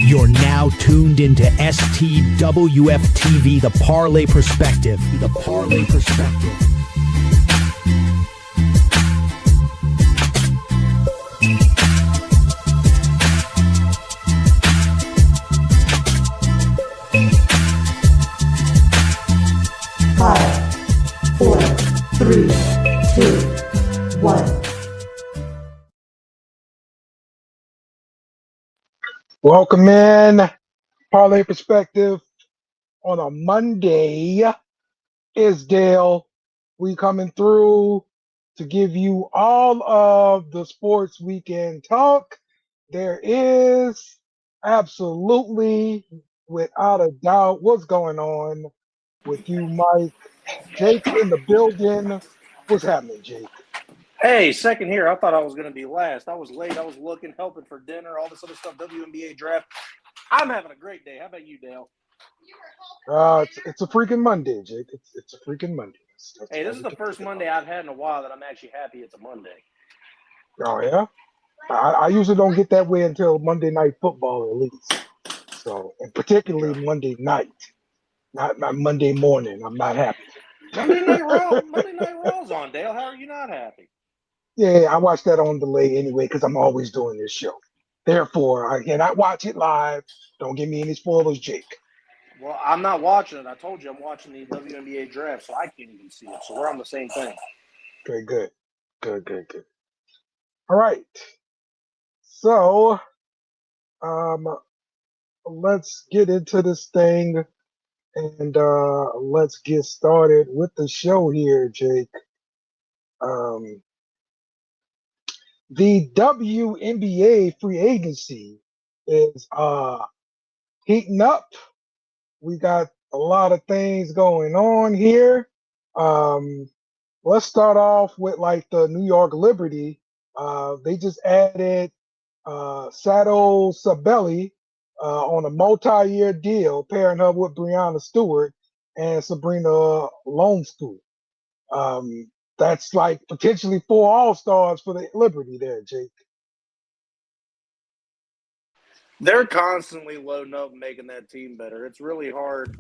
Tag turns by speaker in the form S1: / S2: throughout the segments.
S1: You're now tuned into STWF TV, the Parlay Perspective. The Parlay Perspective.
S2: Five, four, three, two, one.
S3: Welcome in, Parlay Perspective on a Monday. Isdale, we coming through to give you all of the sports weekend talk. There is absolutely, without a doubt, what's going on with you, Mike. Jake's in the building. What's happening, Jake?
S4: Hey, second here. I thought I was going to be last. I was late. I was looking, helping for dinner, all this other stuff, WNBA draft. I'm having a great day. How about you, Dale?
S3: It's a freaking Monday, Jake. It's a freaking Monday.
S4: Hey, this is the first Monday I've had in a while that I'm actually happy it's a Monday.
S3: Oh, yeah? I usually don't get that way until Monday Night Football, at least. So, and particularly Monday night, not Monday morning. I'm not happy.
S4: Monday Night Raw's on, Dale. How are you not happy?
S3: Yeah, I watch that on delay anyway because I'm always doing this show. Therefore, I cannot watch it live. Don't give me any spoilers, Jake.
S4: Well, I'm not watching it. I told you I'm watching the WNBA draft, so I can't even see it. So we're on the same thing.
S3: Okay, good. All right. So, let's get into this thing and let's get started with the show here, Jake. The WNBA free agency is heating up. We got a lot of things going on here. Let's start off with like the New York Liberty. They just added Sato Sabelli on a multi-year deal, pairing her with Brianna Stewart and Sabrina Longschool. That's like potentially 4 All-Stars for the Liberty there, Jake.
S4: They're constantly loading up and making that team better. It's really hard.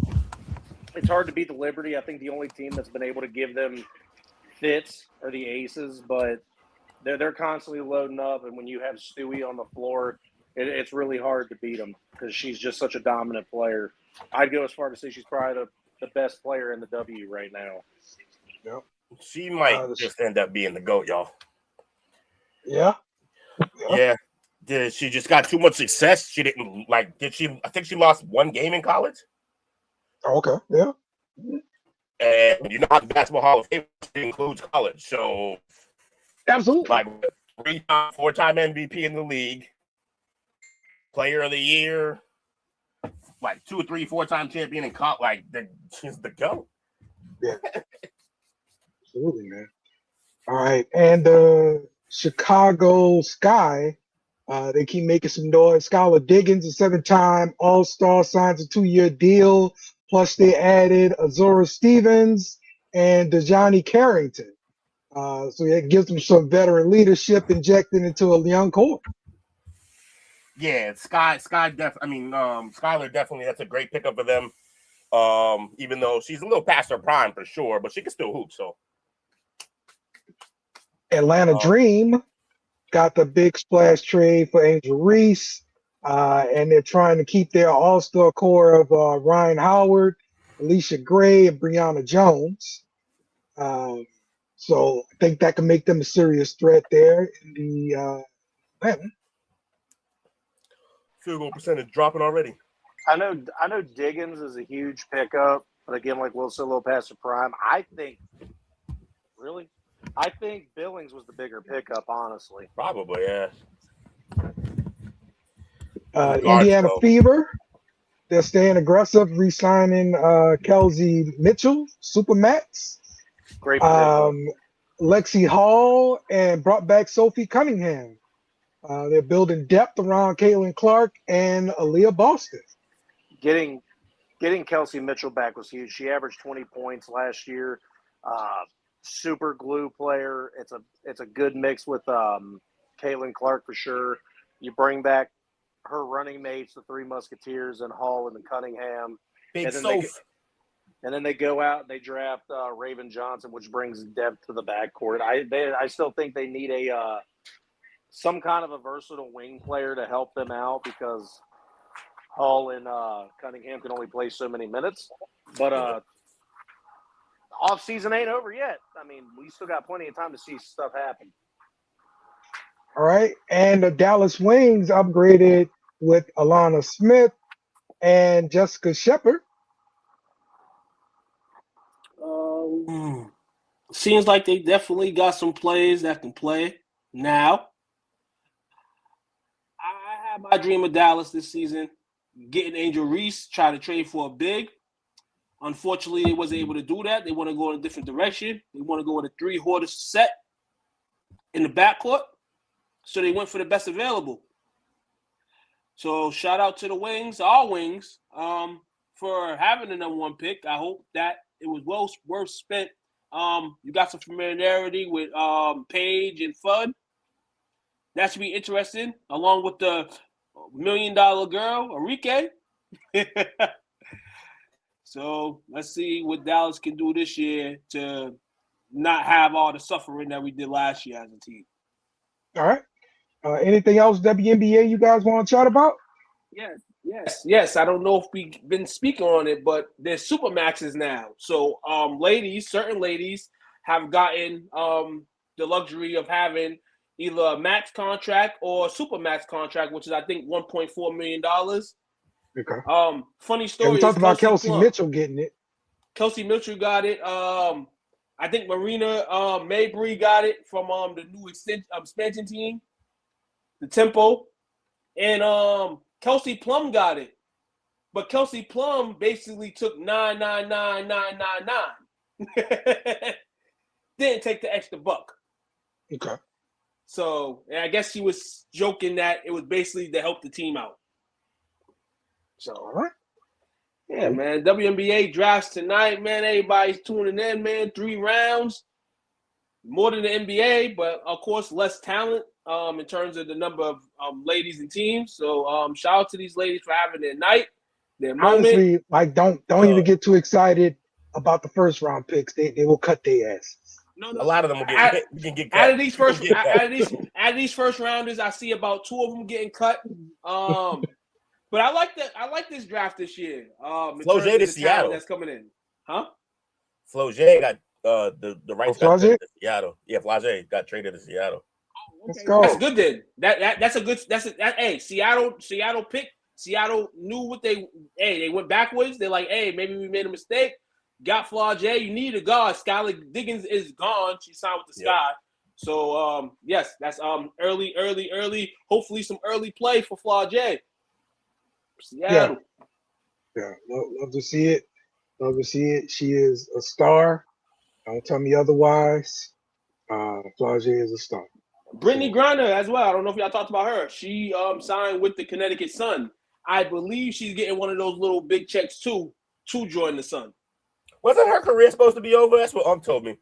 S4: It's hard to beat the Liberty. I think the only team that's been able to give them fits are the Aces, but they're constantly loading up, and when you have Stewie on the floor, it's really hard to beat them because she's just such a dominant player. I'd go as far to say she's probably the best player in the W right now.
S3: Yep.
S5: She might just end up being the GOAT, y'all.
S3: Yeah.
S5: She just got too much success. She didn't I think she lost 1 game in college.
S3: Okay. Yeah.
S5: And you know how the Basketball Hall of Fame includes college. So
S3: absolutely,
S5: like 3-time, 4-time MVP in the league, player of the year, like 2 or 3, 4-time champion in college. Like she's the GOAT.
S3: Yeah. Absolutely, man. All right. And the Chicago Sky, they keep making some noise. Skylar Diggins, a 7-time All-Star, signs a 2-year deal. Plus, they added Azura Stevens and Dejani Carrington. So it gives them some veteran leadership injected into a young core.
S5: Yeah, Skylar definitely, that's a great pickup for them. Even though she's a little past her prime for sure, but she can still hoop, so.
S3: Atlanta Dream got the big splash trade for Angel Reese, and they're trying to keep their all-star core of Ryan Howard, Alicia Gray, and Brianna Jones. So I think that can make them a serious threat there in the Atlanta.
S5: Field goal percentage dropping already.
S4: I know Diggins is a huge pickup, but again, like Will said, a little past her prime. I think Billings was the bigger pickup, honestly.
S5: Probably, yeah.
S3: Indiana Fever, they're staying aggressive, re-signing Kelsey Mitchell, Supermax.
S4: Great pickup.
S3: Lexi Hall, and brought back Sophie Cunningham. They're building depth around Caitlin Clark and Aaliyah Boston. Getting
S4: Kelsey Mitchell back was huge. She averaged 20 points last year. Super glue player. It's a good mix with Caitlin Clark for sure. You bring back her running mates, the Three Musketeers, and Hall and Cunningham.
S5: Big
S4: And then
S5: Soph.
S4: And then they go out and they draft Raven Johnson, which brings depth to the backcourt. I still think they need a some kind of a versatile wing player to help them out because Hall and Cunningham can only play so many minutes. But off season ain't over yet. I mean, we still got plenty of time to see stuff happen.
S3: All right. And the Dallas Wings upgraded with Alana Smith and Jessica Shepard.
S6: Seems like they definitely got some players that can play now. I had my dream of Dallas this season, getting Angel Reese, try to trade for a big. Unfortunately, they wasn't able to do that. They want to go in a different direction. They want to go with a 3-horse set in the backcourt. So they went for the best available. So shout out to the Wings, our Wings, for having the number 1 pick. I hope that it was well worth spent. You got some familiarity with Paige and Fudd. That should be interesting, along with the $1 million girl, Arike. So let's see what Dallas can do this year to not have all the suffering that we did last year as a team.
S3: All right. Anything else WNBA you guys want to chat about?
S6: Yes. I don't know if we've been speaking on it, but there's Supermaxes now. So certain ladies have gotten the luxury of having either a max contract or a Supermax contract, which is I think $1.4 million.
S3: Okay.
S6: Funny story.
S3: Yeah, we talked about Kelsey
S6: Plum.
S3: Mitchell getting it.
S6: Kelsey Mitchell got it. I think Marina Mabry got it from the new expansion team, the Tempo, and Kelsey Plum got it. But Kelsey Plum basically took 999,999. Didn't take the extra buck.
S3: Okay.
S6: So I guess she was joking that it was basically to help the team out. So
S3: All right.
S6: yeah, man. WNBA drafts tonight, man. Everybody's tuning in, man. 3 rounds. More than the NBA, but of course less talent in terms of the number of ladies and teams. So shout out to these ladies for having their night, their moment.
S3: Honestly, like don't even get too excited about the first round picks. They will cut their asses.
S6: No.
S5: A lot of them will get cut.
S6: Out of these first rounders, I see about 2 of them getting cut. But I like this draft this year.
S5: Flau'jae to Seattle
S6: that's coming in, huh?
S5: Flau'jae got the rights got traded to Seattle. Yeah, Flau'jae got traded to Seattle.
S3: Let's go.
S6: That's good then. That's a good. Hey, Seattle picked. Seattle knew what they went backwards. They're like, hey, maybe we made a mistake. Got Flau'jae. You need a guard. Skylar Diggins is gone. She signed with the Sky. So yes, that's early. Hopefully some early play for Flau'jae. Seattle.
S3: Yeah. Love to see it. Love to see it. She is a star. Don't tell me otherwise. Flau'jae is a star.
S6: Brittany Griner as well. I don't know if y'all talked about her. She signed with the Connecticut Sun. I believe she's getting one of those little big checks too to join the Sun.
S5: Wasn't her career supposed to be over? That's what told me.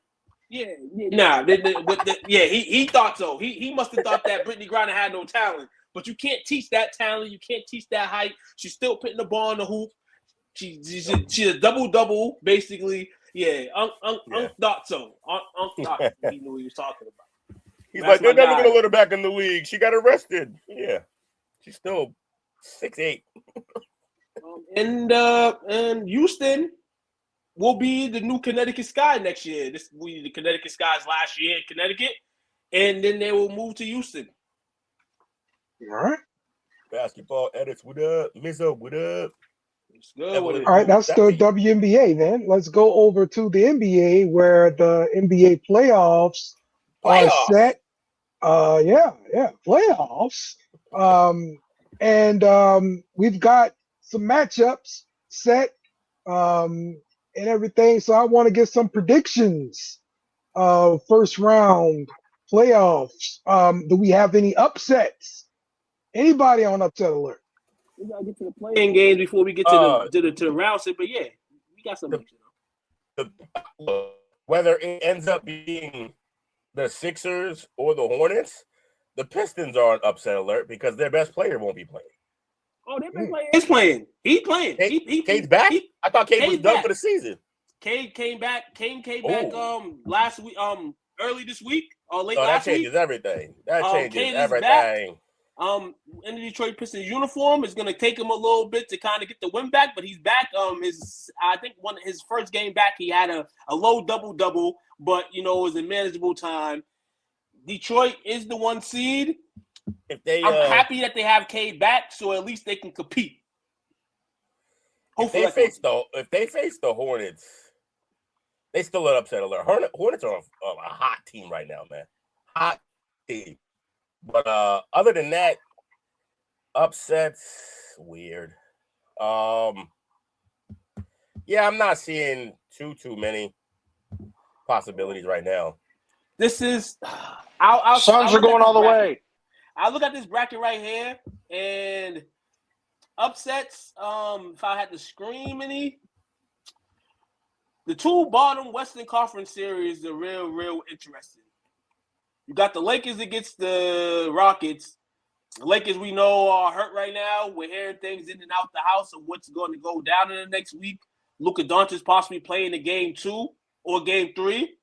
S6: Yeah. Nah. He thought so. He must have thought that Brittany Griner had no talent. But you can't teach that talent. You can't teach that height. She's still putting the ball in the hoop. She's a double basically. Yeah. Unc thought so. Unc thought he knew what he was talking about.
S5: He's like, they're never going to let her back in the league. She got arrested. Yeah. She's still 6'8".
S6: And Houston will be the new Connecticut Sky next year. This will be the Connecticut Skies last year in Connecticut. And then they will move to Houston.
S3: All right.
S5: Basketball edits. What up? Mizzo, what up?
S6: It's good.
S3: All right, that's the WNBA then. Let's go over to the NBA where the NBA playoffs are set. Playoffs. And we've got some matchups set and everything. So I want to get some predictions of first round playoffs. Do we have any upsets? Anybody on upset alert?
S6: We gotta get to the playing games before we get to the round set. But yeah, we got some.
S5: Whether it ends up being the Sixers or the Hornets, the Pistons are on upset alert because their best player won't be playing.
S6: Oh, they've been playing. He's playing. He's playing.
S5: Cade's back? I thought Cade was
S6: Cade's
S5: done
S6: back.
S5: for the season.
S6: Cade came back. Cade came back last week, early this week or late
S5: That
S6: last
S5: changes
S6: week.
S5: everything. That changes
S6: Cade is
S5: everything.
S6: back. In the Detroit Pistons uniform. It's gonna take him a little bit to kind of get the win back, but he's back. I think his first game back, he had a low double, but it was a manageable time. Detroit is the 1 seed. I'm happy that they have Cade back, so at least they can compete. Hopefully,
S5: if they face the Hornets, they still an upset alert. Hornets are a hot team right now, man. Hot team. But other than that, upsets weird. Yeah, I'm not seeing too many possibilities right now.
S6: This is
S4: Suns are going all the way.
S6: I look at this bracket right here, and upsets. If I had to scream any, the 2 bottom Western Conference series are real interesting. You got the Lakers against the Rockets. The Lakers, we know, are hurt right now. We're hearing things in and out the house of what's going to go down in the next week. Luka Doncic possibly playing in game 2 or game 3.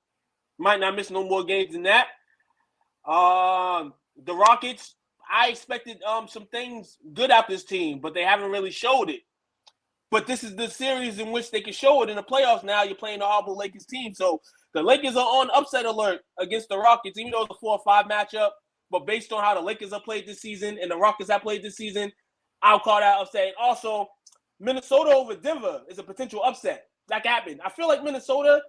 S6: Might not miss no more games than that. The Rockets, I expected some things good out this team, but they haven't really showed it. But this is the series in which they can show it in the playoffs now. You're playing the horrible Lakers team. So the Lakers are on upset alert against the Rockets, even though it's a 4 or 5 matchup. But based on how the Lakers have played this season and the Rockets have played this season, I'll call that upset. Also, Minnesota over Denver is a potential upset. That happened. I feel like Minnesota,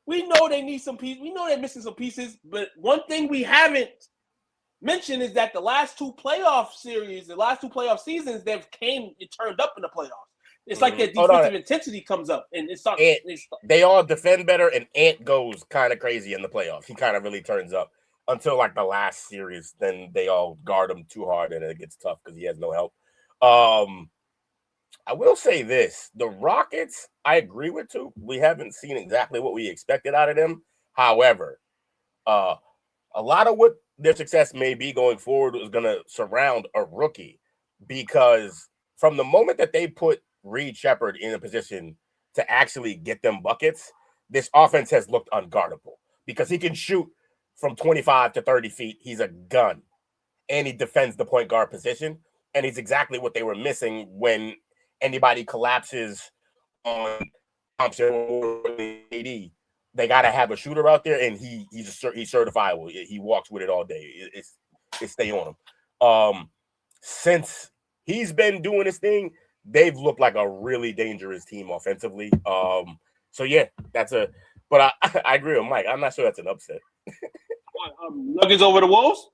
S6: we know they need some pieces. We know they're missing some pieces. But one thing we haven't mentioned is that the last 2 playoff series, the last 2 playoff seasons, it turned up in the playoffs. It's like their defensive intensity comes up, and
S5: they all defend better, and Ant goes kind of crazy in the playoffs. He kind of really turns up until like the last series. Then they all guard him too hard, and it gets tough because he has no help. I will say this: the Rockets, I agree with too. We haven't seen exactly what we expected out of them. However, a lot of what their success may be going forward is going to surround a rookie, because from the moment that they put Reed Shepherd in a position to actually get them buckets, this offense has looked unguardable because he can shoot from 25 to 30 feet. He's a gun, and he defends the point guard position, and he's exactly what they were missing when anybody collapses on Thompson or AD. They got to have a shooter out there, and he's certifiable. He walks with it all day. It's stay on him. Since he's been doing his thing, they've looked like a really dangerous team offensively. So yeah, but I agree with Mike. I'm not sure that's an upset.
S6: Nuggets over the Wolves?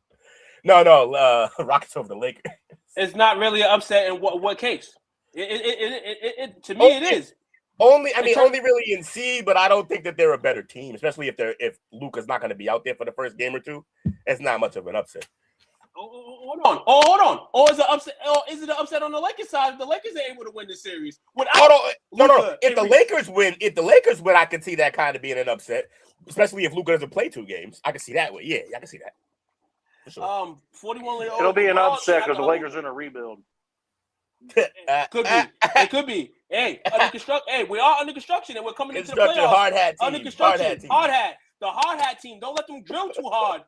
S5: No, Rockets over the Lakers.
S6: It's not really an upset in what case? To me, it is.
S5: Only really in C, but I don't think that they're a better team, especially if Luka's not going to be out there for the first game or 2. It's not much of an upset.
S6: Hold on. Or is it upset? Or is it an upset on the Lakers side? If the Lakers are able to win the series,
S5: No. If the Lakers win, I can see that kind of being an upset, especially if Luka doesn't play 2 games. I can see that. Yeah, I can see that. For sure.
S6: 41.
S4: It'll be an upset because the Lakers are in a rebuild.
S6: Could be. It could be. Hey, we are under construction, and we're coming into the playoffs.
S5: Hard hat team.
S6: Under construction. Hard hat. The hard hat team. Don't let them drill too hard.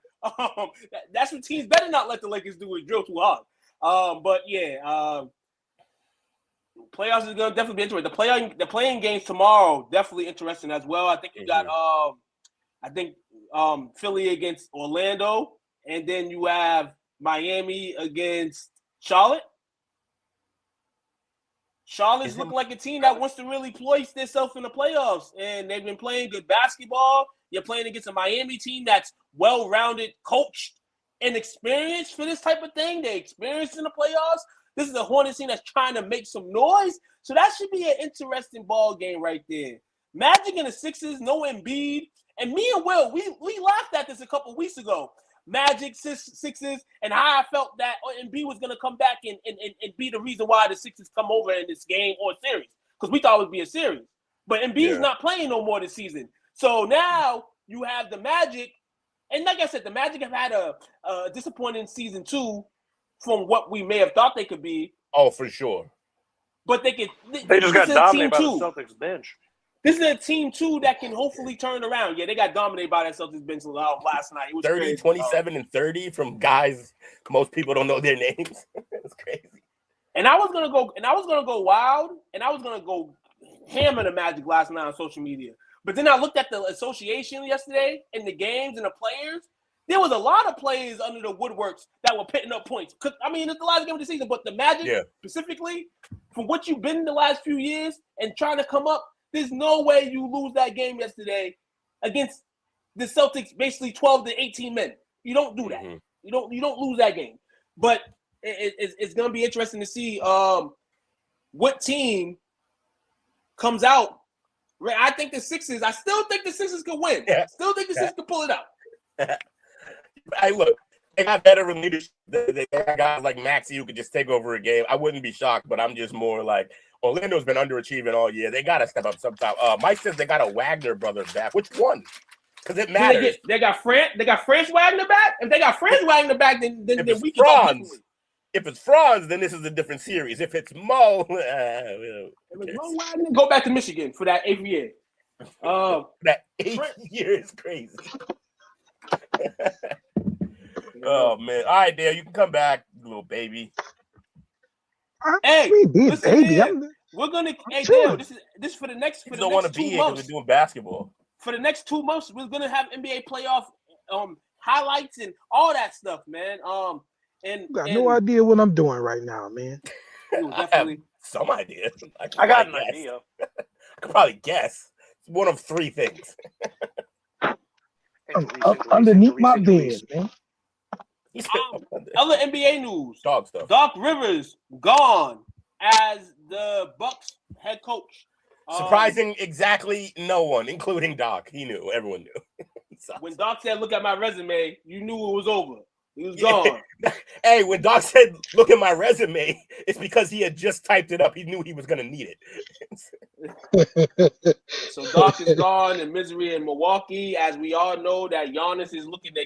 S6: That's what teams better not let the Lakers do, is drill too hard. But yeah, playoffs is going to definitely be interesting. The playing games tomorrow definitely interesting as well. I think you got Philly against Orlando, and then you have Miami against Charlotte. Charlotte's looking like a team that wants to really place themselves in the playoffs, and they've been playing good basketball. You're playing against a Miami team that's well-rounded, coached, and experienced for this type of thing. They're experienced in the playoffs. This is a Hornets team that's trying to make some noise. So that should be an interesting ball game right there. Magic and the Sixers, no Embiid. And me and Will, we laughed at this a couple weeks ago. Magic, Sixers, and how I felt that Embiid was going to come back and be the reason why the Sixers come over in this game or series, because we thought it would be a series. But Embiid's not playing no more this season. So now you have the Magic, and like I said, the Magic have had a disappointing season 2 from what we may have thought they could be.
S5: Oh, for sure.
S6: But they can.
S4: They just got
S6: this is a
S4: dominated by
S6: team,
S4: the
S6: too.
S4: Celtics bench.
S6: This is a team, too, that can hopefully turn around. Yeah, they got dominated by that Celtics bench last night. It was
S5: 30,
S6: crazy.
S5: 27, and 30 from guys most people don't know their names. It's crazy.
S6: And I was gonna go wild, and I was gonna go hammer the Magic last night on social media. But then I looked at the association yesterday and the games and the players. There was a lot of players under the woodworks that were pitting up points. I mean, it's the last game of the season, but the Magic specifically, from what you've been in the last few years and trying to come up, there's no way you lose that game yesterday against the Celtics, basically 12 to 18 men. You don't do that.
S5: Mm-hmm.
S6: You don't lose that game. But it's going to be interesting to see what team comes out. I think the Sixers. I still think the Sixers could win.
S5: Yeah.
S6: Still think the Sixers could pull it out.
S5: Hey, look, they got veteran leadership. They got guys like Maxey who could just take over a game. I wouldn't be shocked, but I'm just more like Orlando's been underachieving all year. They got to step up sometime. Mike says they got a Wagner brother back. Which one? Because it matters.
S6: They got Franz Wagner back. If they got Franz Wagner back, then we can
S5: Franz. If it's Franz, then this is a different series. If it's Mo,
S6: Mo Wagner, go back to Michigan for that 8th year.
S5: That 8th year is crazy. Oh man! All right, Dale, you can come back, little baby.
S6: Hey, listen,
S3: baby,
S6: we're gonna. Hey, Dale, this is for the next.
S5: You don't want to be here because we're doing basketball.
S6: For the next 2 months, we're gonna have NBA playoff highlights and all that stuff, man. And
S3: got no idea what I'm doing right now, man.
S5: I have some idea.
S4: I got an idea.
S5: I could probably guess. It's one of 3 things.
S3: Underneath my bed, man.
S6: Other NBA news.
S5: Dog stuff.
S6: Doc Rivers gone as the Bucks head coach.
S5: Surprising exactly no one, including Doc. He knew. Everyone knew.
S6: When Doc said, "Look at my resume," you knew it was over. He was gone.
S5: Hey, when Doc said, "Look at my resume," it's because he had just typed it up. He knew he was going to need
S6: it. So Doc is gone in misery in Milwaukee. As we all know, that Giannis is looking to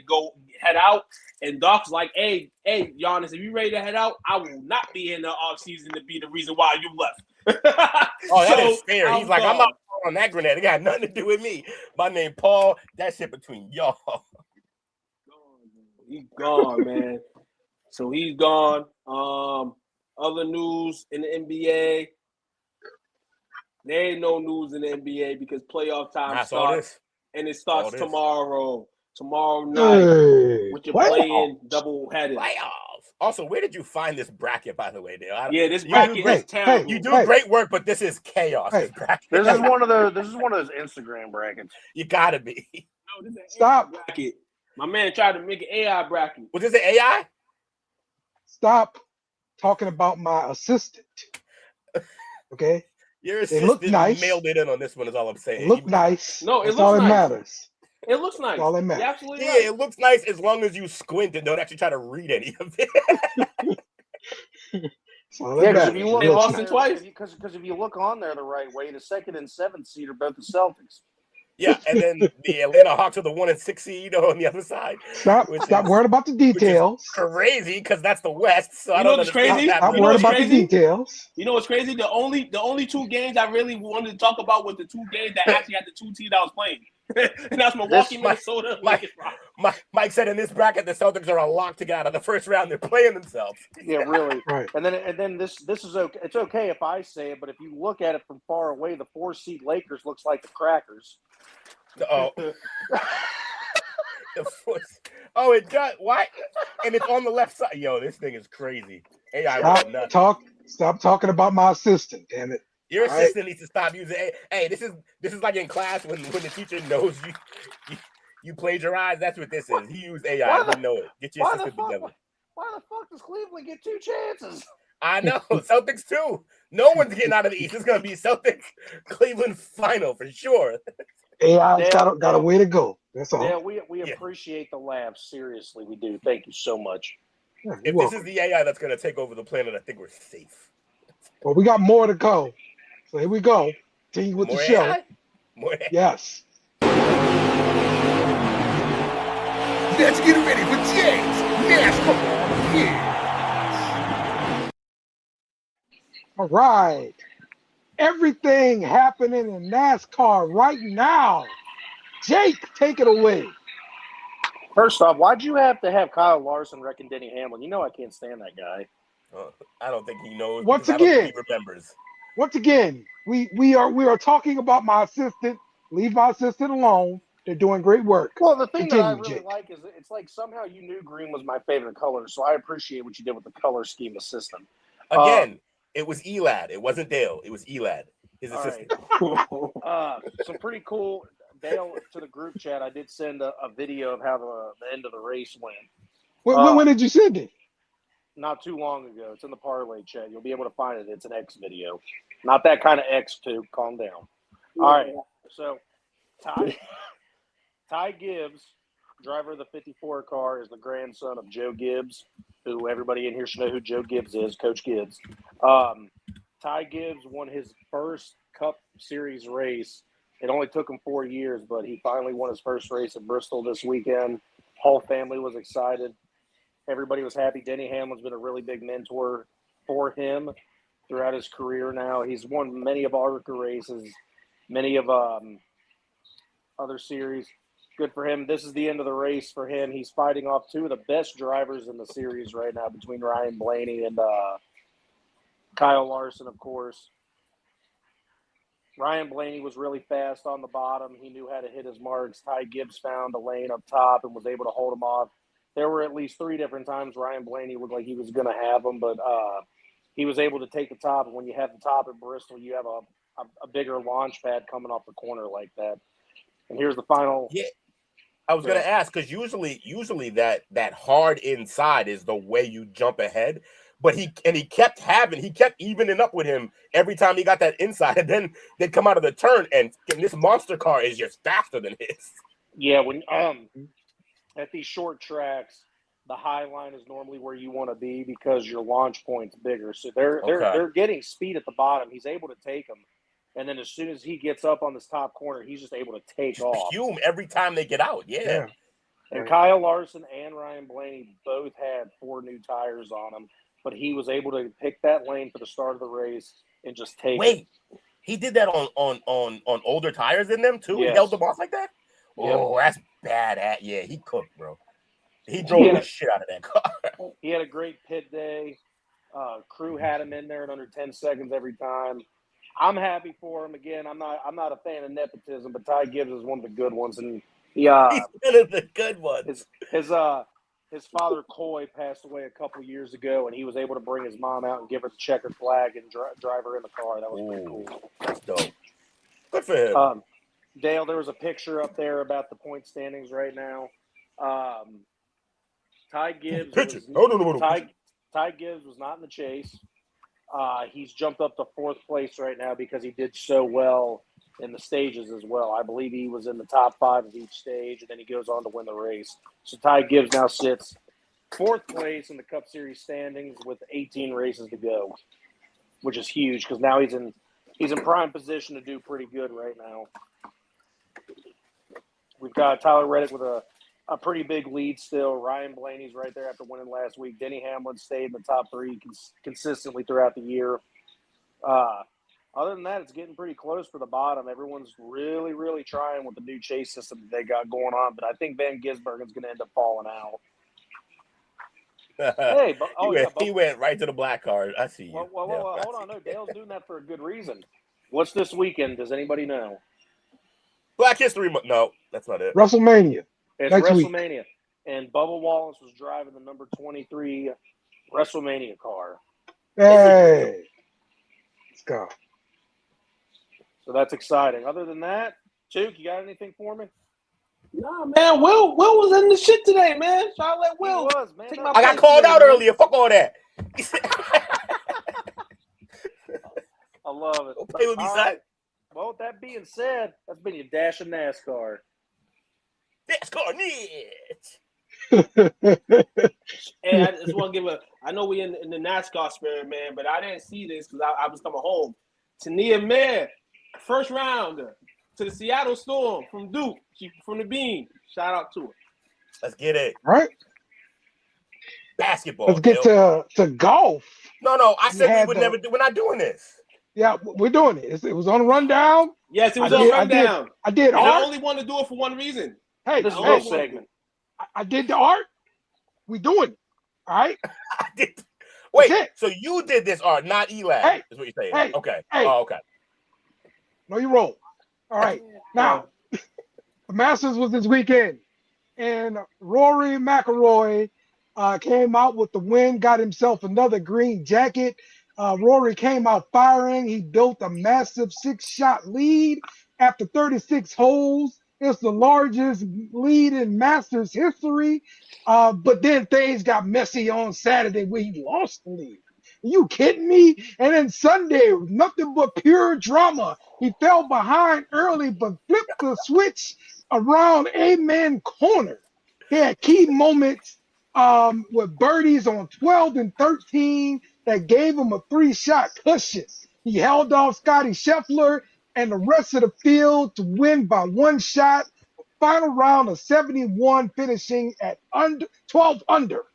S6: head out. And Doc's like, hey, Giannis, if you ready to head out, I will not be in the offseason to be the reason why you left.
S5: That is fair. He's like, I'm not on that grenade. It got nothing to do with me. My name Paul. That shit between y'all.
S6: He's gone, man. So he's gone. Other news in the NBA. There ain't no news in the NBA because playoff time starts. And it starts tomorrow. Tomorrow night, with your playing double-headed.
S5: Playoffs. Also, where did you find this bracket, by the way, Dale?
S6: This bracket is terrible.
S5: You do great work, but this is chaos. This
S4: is one of those Instagram brackets.
S5: You gotta be.
S6: No, this is an
S3: Stop
S6: bracket. My man tried to make an AI bracket.
S5: Was this an AI?
S3: Stop talking about my assistant. Okay.
S5: Your assistant nice. Mailed it in on this one. Is all I'm saying.
S3: It looked nice.
S6: No,
S3: That's all that matters.
S6: It looks nice.
S3: All that matters.
S6: Absolutely
S5: right. It looks nice as long as you squint and don't actually try to read any of it.
S4: Because if you look on there, twice. Because if you look on there the right way, the 2nd and 7th seed are both the Celtics.
S5: Yeah, and then the Atlanta Hawks are the 1 and 6 seed on the other side.
S3: Stop worrying about the details.
S5: Crazy, because that's the West. So
S6: you know what's crazy?
S3: I'm worried about the details.
S6: You know what's crazy? The only 2 games I really wanted to talk about was the 2 games that actually had the 2 teams I was playing. And that's Milwaukee, Minnesota.
S5: Mike said in this bracket, the Celtics are a lock to get out of the first round. They're playing themselves.
S4: Yeah, really.
S3: Right.
S4: And then this is okay. It's okay if I say it, but if you look at it from far away, the 4-seed Lakers looks like the Crackers.
S5: Oh. It does. Why? And it's on the left side. Yo, this thing is crazy.
S3: Stop talking about my assistant, damn it.
S5: Your assistant needs to stop using. Hey, this is like in class when the teacher knows you plagiarized. That's what this is. He used AI. He know it. Get your assistant together.
S4: Why the fuck does Cleveland get 2 chances?
S5: I know. Celtics too. No one's getting out of the East. It's gonna be Celtics Cleveland final for sure.
S3: AI got a way to go. That's all.
S4: Yeah, we appreciate the laughs. Seriously, we do. Thank you so much.
S3: Yeah,
S5: if this is the AI that's gonna take over the planet, I think we're safe.
S3: Well, we got more to go. So here we go. Continue with the show.
S5: More AI?
S3: Yes.
S7: Let's get ready for James NASCAR. Yeah.
S3: All right. Everything happening in NASCAR right now. Jake, take it away.
S4: First off, why'd you have to have Kyle Larson wrecking Denny Hamlin? You know I can't stand that guy.
S5: I don't think he knows.
S3: Once
S5: I don't think
S3: again,
S5: he remembers.
S3: we are talking about my assistant. Leave my assistant alone. They're doing great work.
S4: Well, the thing that I
S3: Continue,
S4: really
S3: Jake.
S4: like is it's like somehow you knew green was my favorite color, so I appreciate what you did with the color scheme system.
S5: Again, it was Elad. It wasn't Dale. It was Elad, his
S4: All
S5: assistant.
S4: right. Some pretty cool. Dale, to the group chat, I did send a video of how the end of the race went.
S3: When did you send it?
S4: Not too long ago. It's in the parlay chat. You'll be able to find it. It's an X video. Not that kind of X, too. Calm down. All right. So, Ty Gibbs, driver of the 54 car, is the grandson of Joe Gibbs, who everybody in here should know who Joe Gibbs is, Coach Gibbs. Ty Gibbs won his first Cup Series race. It only took him 4 years, but he finally won his first race at Bristol this weekend. Whole family was excited. Everybody was happy. Denny Hamlin's been a really big mentor for him throughout his career now. He's won many of ARCA races, many of other series. Good for him. This is the end of the race for him. He's fighting off two of the best drivers in the series right now between Ryan Blaney and Kyle Larson, of course. Ryan Blaney was really fast on the bottom. He knew how to hit his marks. Ty Gibbs found a lane up top and was able to hold him off. There were at least 3 different times Ryan Blaney looked like he was going to have him, but he was able to take the top. And when you have the top at Bristol, you have a bigger launch pad coming off the corner like that. And here's the final.
S5: Yeah, I was going to ask, because usually that hard inside is the way you jump ahead. But he kept evening up with him every time he got that inside, and then they'd come out of the turn, and this monster car is just faster than his.
S4: Yeah, when at these short tracks, the high line is normally where you want to be because your launch point's bigger. So they're getting speed at the bottom. He's able to take them, and then as soon as he gets up on this top corner, he's just able to take off.
S5: Fume every time they get out. Yeah.
S4: And Kyle Larson and Ryan Blaney both had 4 new tires on them. But he was able to pick that lane for the start of the race and just take it.
S5: He did that on older tires than them too?
S4: Yes.
S5: He held them off like that?
S4: Yep.
S5: Oh, that's bad. Yeah, he cooked, bro. He drove the shit out of that car.
S4: He had a great pit day. Crew had him in there in under 10 seconds every time. I'm happy for him. Again, I'm not a fan of nepotism, but Ty Gibbs is one of the good ones. And
S5: he's one of the good ones.
S4: His father, Coy, passed away a couple years ago, and he was able to bring his mom out and give her the checkered flag and drive her in the car. That was pretty cool.
S5: That's dope. Good for him.
S4: Dale, there was a picture up there about the point standings right now. Ty Gibbs Ty Gibbs was not in the chase. He's jumped up to 4th place right now because he did so well in the stages as well. I believe he was in the top 5 of each stage, and then he goes on to win the race. So Ty Gibbs now sits 4th place in the Cup Series standings with 18 races to go, which is huge because now he's in prime position to do pretty good right now. We've got Tyler Reddick with a pretty big lead still. Ryan Blaney's right there after winning last week. Denny Hamlin stayed in the top 3 consistently throughout the year. Other than that, it's getting pretty close for the bottom. Everyone's really, really trying with the new chase system that they got going on, but I think Van Gisbergen's going to end up falling out.
S5: He went right to the black card. I see you.
S4: Well, hold on. No, Dale's doing that for a good reason. What's this weekend? Does anybody know?
S5: Black History Month. No, that's not it.
S3: WrestleMania.
S4: It's
S3: next
S4: WrestleMania.
S3: Week.
S4: And Bubba Wallace was driving the number 23 WrestleMania car.
S3: Hey. Let's go.
S4: So that's exciting. Other than that, Duke, you got anything for me?
S6: Nah, man. Will was in the shit today, man. Shout out to Will.
S4: He was, man.
S5: I got called out earlier. Fuck all that.
S4: I love it.
S5: Don't play with me, son.
S4: Well, with that being said, that's been your dash of NASCAR.
S5: NASCAR Nitch.
S6: And I just want to give I know we in the NASCAR spirit, man, but I didn't see this because I was coming home. Tania Mayer, first rounder to the Seattle Storm from Duke. She from the Bean. Shout out to her.
S5: Let's get it.
S3: All right.
S5: Basketball.
S3: Let's get to golf.
S5: No. I
S3: We
S5: said we
S3: had
S5: would
S3: the
S5: never do. We're not doing this.
S3: yeah, we're doing it. It was on the rundown.
S6: Yes, it was
S3: I
S6: on
S3: did
S6: rundown.
S3: I did
S6: And I
S3: art.
S6: only want to do it for one reason.
S3: Hey,
S4: This is
S6: I
S4: your
S6: only wanna do
S4: segment.
S3: I did the art. We doing it. All right.
S5: I did.
S3: That's
S5: Wait,
S3: it.
S5: so you did this art, not Elab,
S3: Hey,
S5: is what you're saying?
S3: hey,
S5: Okay.
S3: hey.
S5: Oh, okay.
S3: No, you roll. All right. Now, the Masters was this weekend, and Rory McIlroy came out with the win, got himself another green jacket. Rory came out firing. He built a massive 6-shot lead after 36 holes. It's the largest lead in Masters history. But then things got messy on Saturday where he lost the lead. Are you kidding me? And then Sunday, nothing but pure drama. He fell behind early, but flipped the switch around Amen Corner. He had key moments with birdies on 12 and 13 that gave him a 3-shot cushion. He held off Scotty Scheffler and the rest of the field to win by 1 shot. Final round of 71, finishing at 12 under.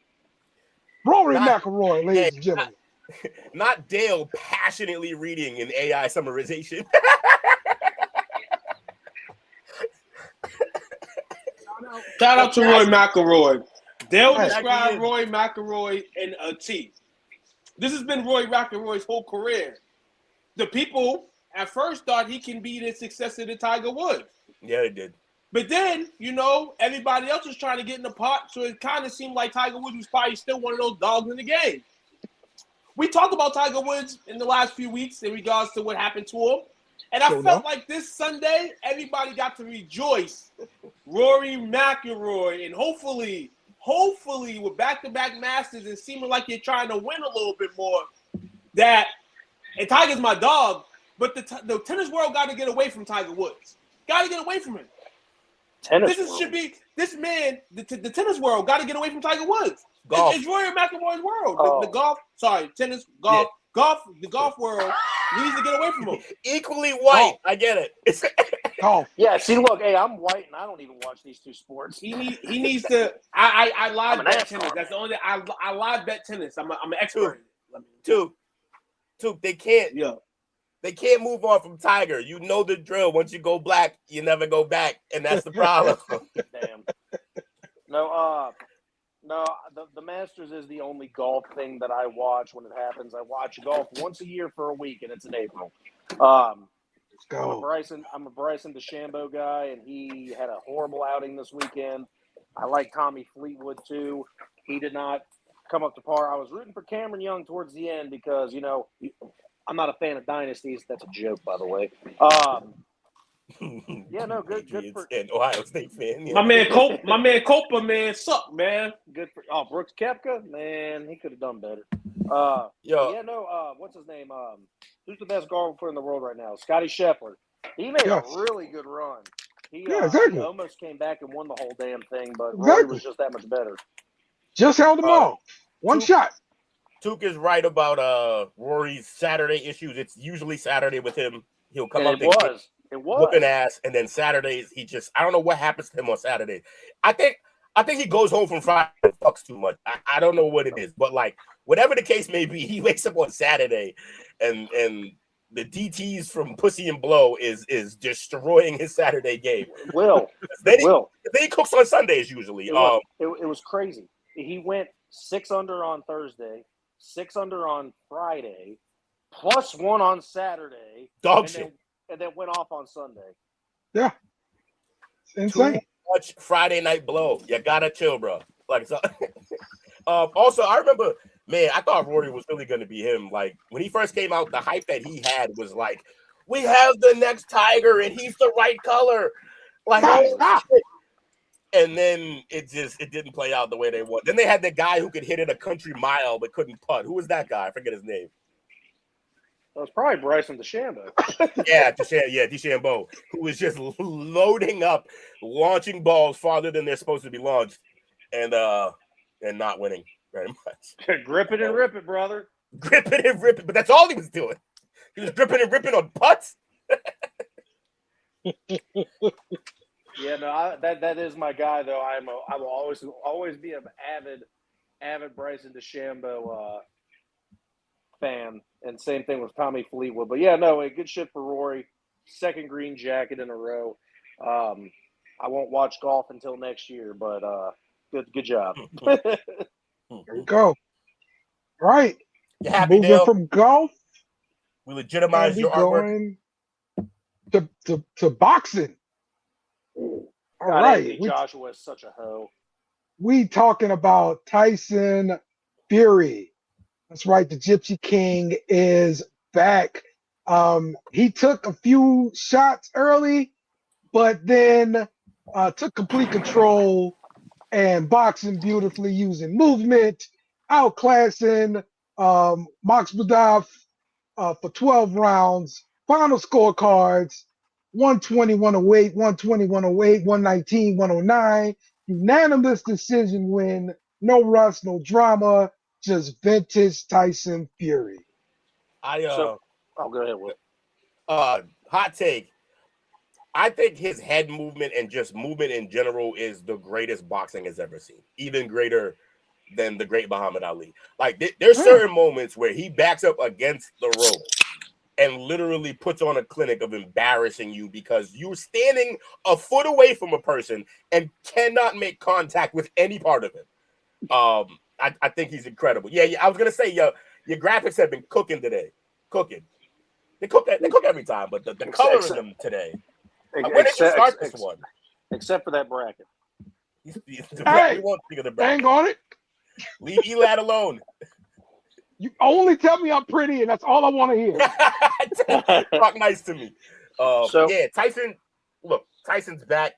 S3: Rory
S5: Not,
S3: McIlroy,
S5: hey,
S3: ladies and gentlemen.
S5: not Dale passionately reading an AI summarization.
S6: Shout out to Roy McIlroy. Dale
S3: Hey.
S6: described Roy McIlroy in a T. This has been Roy McIlroy's whole career. The people at first thought he can be the successor to Tiger Woods.
S5: Yeah, they did.
S6: But then, everybody else was trying to get in the pot, so it kind of seemed like Tiger Woods was probably still one of those dogs in the game. We talked about Tiger Woods in the last few weeks in regards to what happened to him. And I felt like this Sunday, everybody got to rejoice. Rory McIlroy, and hopefully with back-to-back Masters and seeming like you're trying to win a little bit more, and Tiger's my dog, but the tennis world got to get away from Tiger Woods. Got to get away from him. This man, the tennis world got to get away from Tiger Woods.
S5: Golf.
S6: It's Rory McIlroy's world.
S4: Oh.
S6: The golf, tennis, golf, the golf world needs to get away from him.
S5: Equally white. I get it.
S3: Golf.
S4: Yeah, see, look, hey, I'm white and I don't even watch these two sports.
S6: He needs to. I live
S4: I'm
S6: bet
S4: an
S6: tennis.
S4: NASCAR.
S6: That's the only. I live bet tennis. I'm an expert.
S5: Two. They can't.
S6: Yeah.
S5: They can't move on from Tiger. You know the drill. Once you go black, you never go back, and that's the problem.
S4: Damn. No, the Masters is the only golf thing that I watch when it happens. I watch golf once a year for a week, and it's in April.
S3: Let's go.
S4: I'm a Bryson DeChambeau guy, and he had a horrible outing this weekend. I like Tommy Fleetwood too. He did not come up to par. I was rooting for Cameron Young towards the end because I'm not a fan of dynasties. That's a joke, by the way. Yeah, no, good for
S5: an Ohio State fan. Yeah.
S6: My man Copa, man, suck, man.
S4: good for Brooks Koepka. Man, he could have done better. What's his name? Who's the best golfer in the world right now? Scotty Scheffler. He made a really good run. He almost came back and won the whole damn thing, but Rory was just that much better.
S3: Just held them all. One shot.
S5: Took is right about Rory's Saturday issues. It's usually Saturday with him. He'll come up
S4: It was
S5: whooping ass, and then Saturdays I don't know what happens to him on Saturday. I think he goes home from Friday and fucks too much. I don't know what it is, but like whatever the case may be, he wakes up on Saturday, and the DTs from Pussy and Blow is destroying his Saturday game. Then he cooks on Sundays usually.
S4: It was crazy. He went 6 under on Thursday, 6 under on Friday, +1 on Saturday.
S5: Dog shit.
S4: And then went off on Sunday.
S3: Yeah. It's insane.
S5: Too much Friday night blow. You gotta chill, bro. Like so. Also, I remember, man, I thought Rory was really gonna be him. Like when he first came out, the hype that he had was like, we have the next Tiger and he's the right color. Like shit. And then it didn't play out the way they want. Then they had the guy who could hit it a country mile but couldn't putt. Who was that guy? I forget his name.
S4: It was probably Bryson DeChambeau.
S5: DeChambeau, who was just loading up, launching balls farther than they're supposed to be launched, and not winning very much.
S4: Grip it and rip it, brother.
S5: Grip it and rip it, but that's all he was doing. He was gripping and ripping on putts.
S4: Yeah, no, that is my guy though. I will always be an avid Bryson DeChambeau fan. And same thing with Tommy Fleetwood. But yeah, no, good shit for Rory. Second green jacket in a row. I won't watch golf until next year, but good job.
S3: There you go. Right.
S5: You happy,
S3: Moving
S5: Dale?
S3: from golf,
S5: We
S3: and
S5: legitimize
S3: we
S5: your artwork.
S3: going to boxing. All
S4: God,
S3: right.
S4: Anthony Joshua is such a hoe.
S3: We talking about Tyson Fury. That's right. The Gypsy King is back. He took a few shots early, but then took complete control and boxing beautifully using movement, outclassing Max Budov for 12 rounds. Final scorecards 120, 108, 120, 108, 119, 109. Unanimous decision win. No rush, no drama. Just vintage Tyson Fury.
S4: Go ahead, Will.
S5: Hot take. I think his head movement and just movement in general is the greatest boxing has ever seen. Even greater than the great Muhammad Ali. Like there's certain moments where he backs up against the rope and literally puts on a clinic of embarrassing you because you're standing a foot away from a person and cannot make contact with any part of him. I think he's incredible. Yeah, I was gonna say your graphics have been cooking today. They cook every time, but the color in them today. When did you start this one?
S4: Except for that bracket.
S3: Hey,
S5: we won't speak of the
S3: dang
S5: bracket.
S3: on it.
S5: Leave Elad alone.
S3: You only tell me I'm pretty, and that's all I want to hear.
S5: Talk nice to me. Yeah, Tyson. Look, Tyson's back.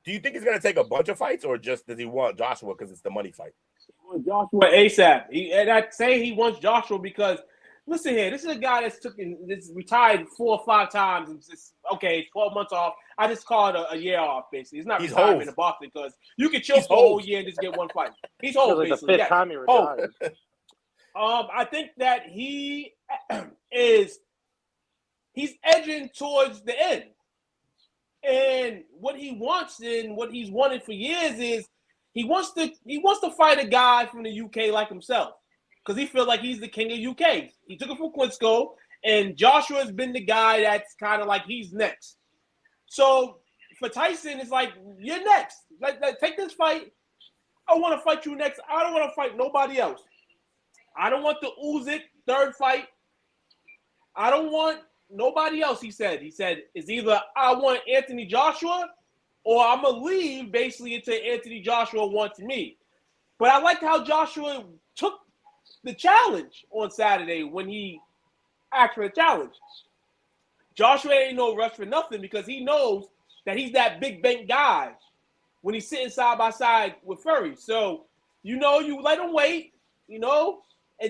S5: Do you think he's gonna take a bunch of fights, or just does he want Joshua because it's the money fight?
S6: Joshua ASAP. And I say he wants Joshua because listen here, this is a guy that's retired 4 or 5 times. And just, okay, 12 months off. I just call it a year off, basically. He's not retiring in boxing because you can chill for a whole year and just get one fight. He's old,
S4: like
S6: basically.
S4: the 5th time he retired.
S6: I think that he's edging towards the end. And what he wants and what he's wanted for years is he wants to fight a guy from the UK like himself. Because he feels like he's the king of UK. He took it from Klitschko, and Joshua has been the guy that's kind of like he's next. So for Tyson, it's like, you're next. Like take this fight. I want to fight you next. I don't want to fight nobody else. I don't want the Usyk third fight. I don't want nobody else, he said. He said, it's either I want Anthony Joshua or I'm going to leave basically until Anthony Joshua wants me. But I liked how Joshua took the challenge on Saturday when he asked for the challenge. Joshua ain't no rush for nothing because he knows that he's that big bank guy when he's sitting side by side with Fury. So, you let him wait, and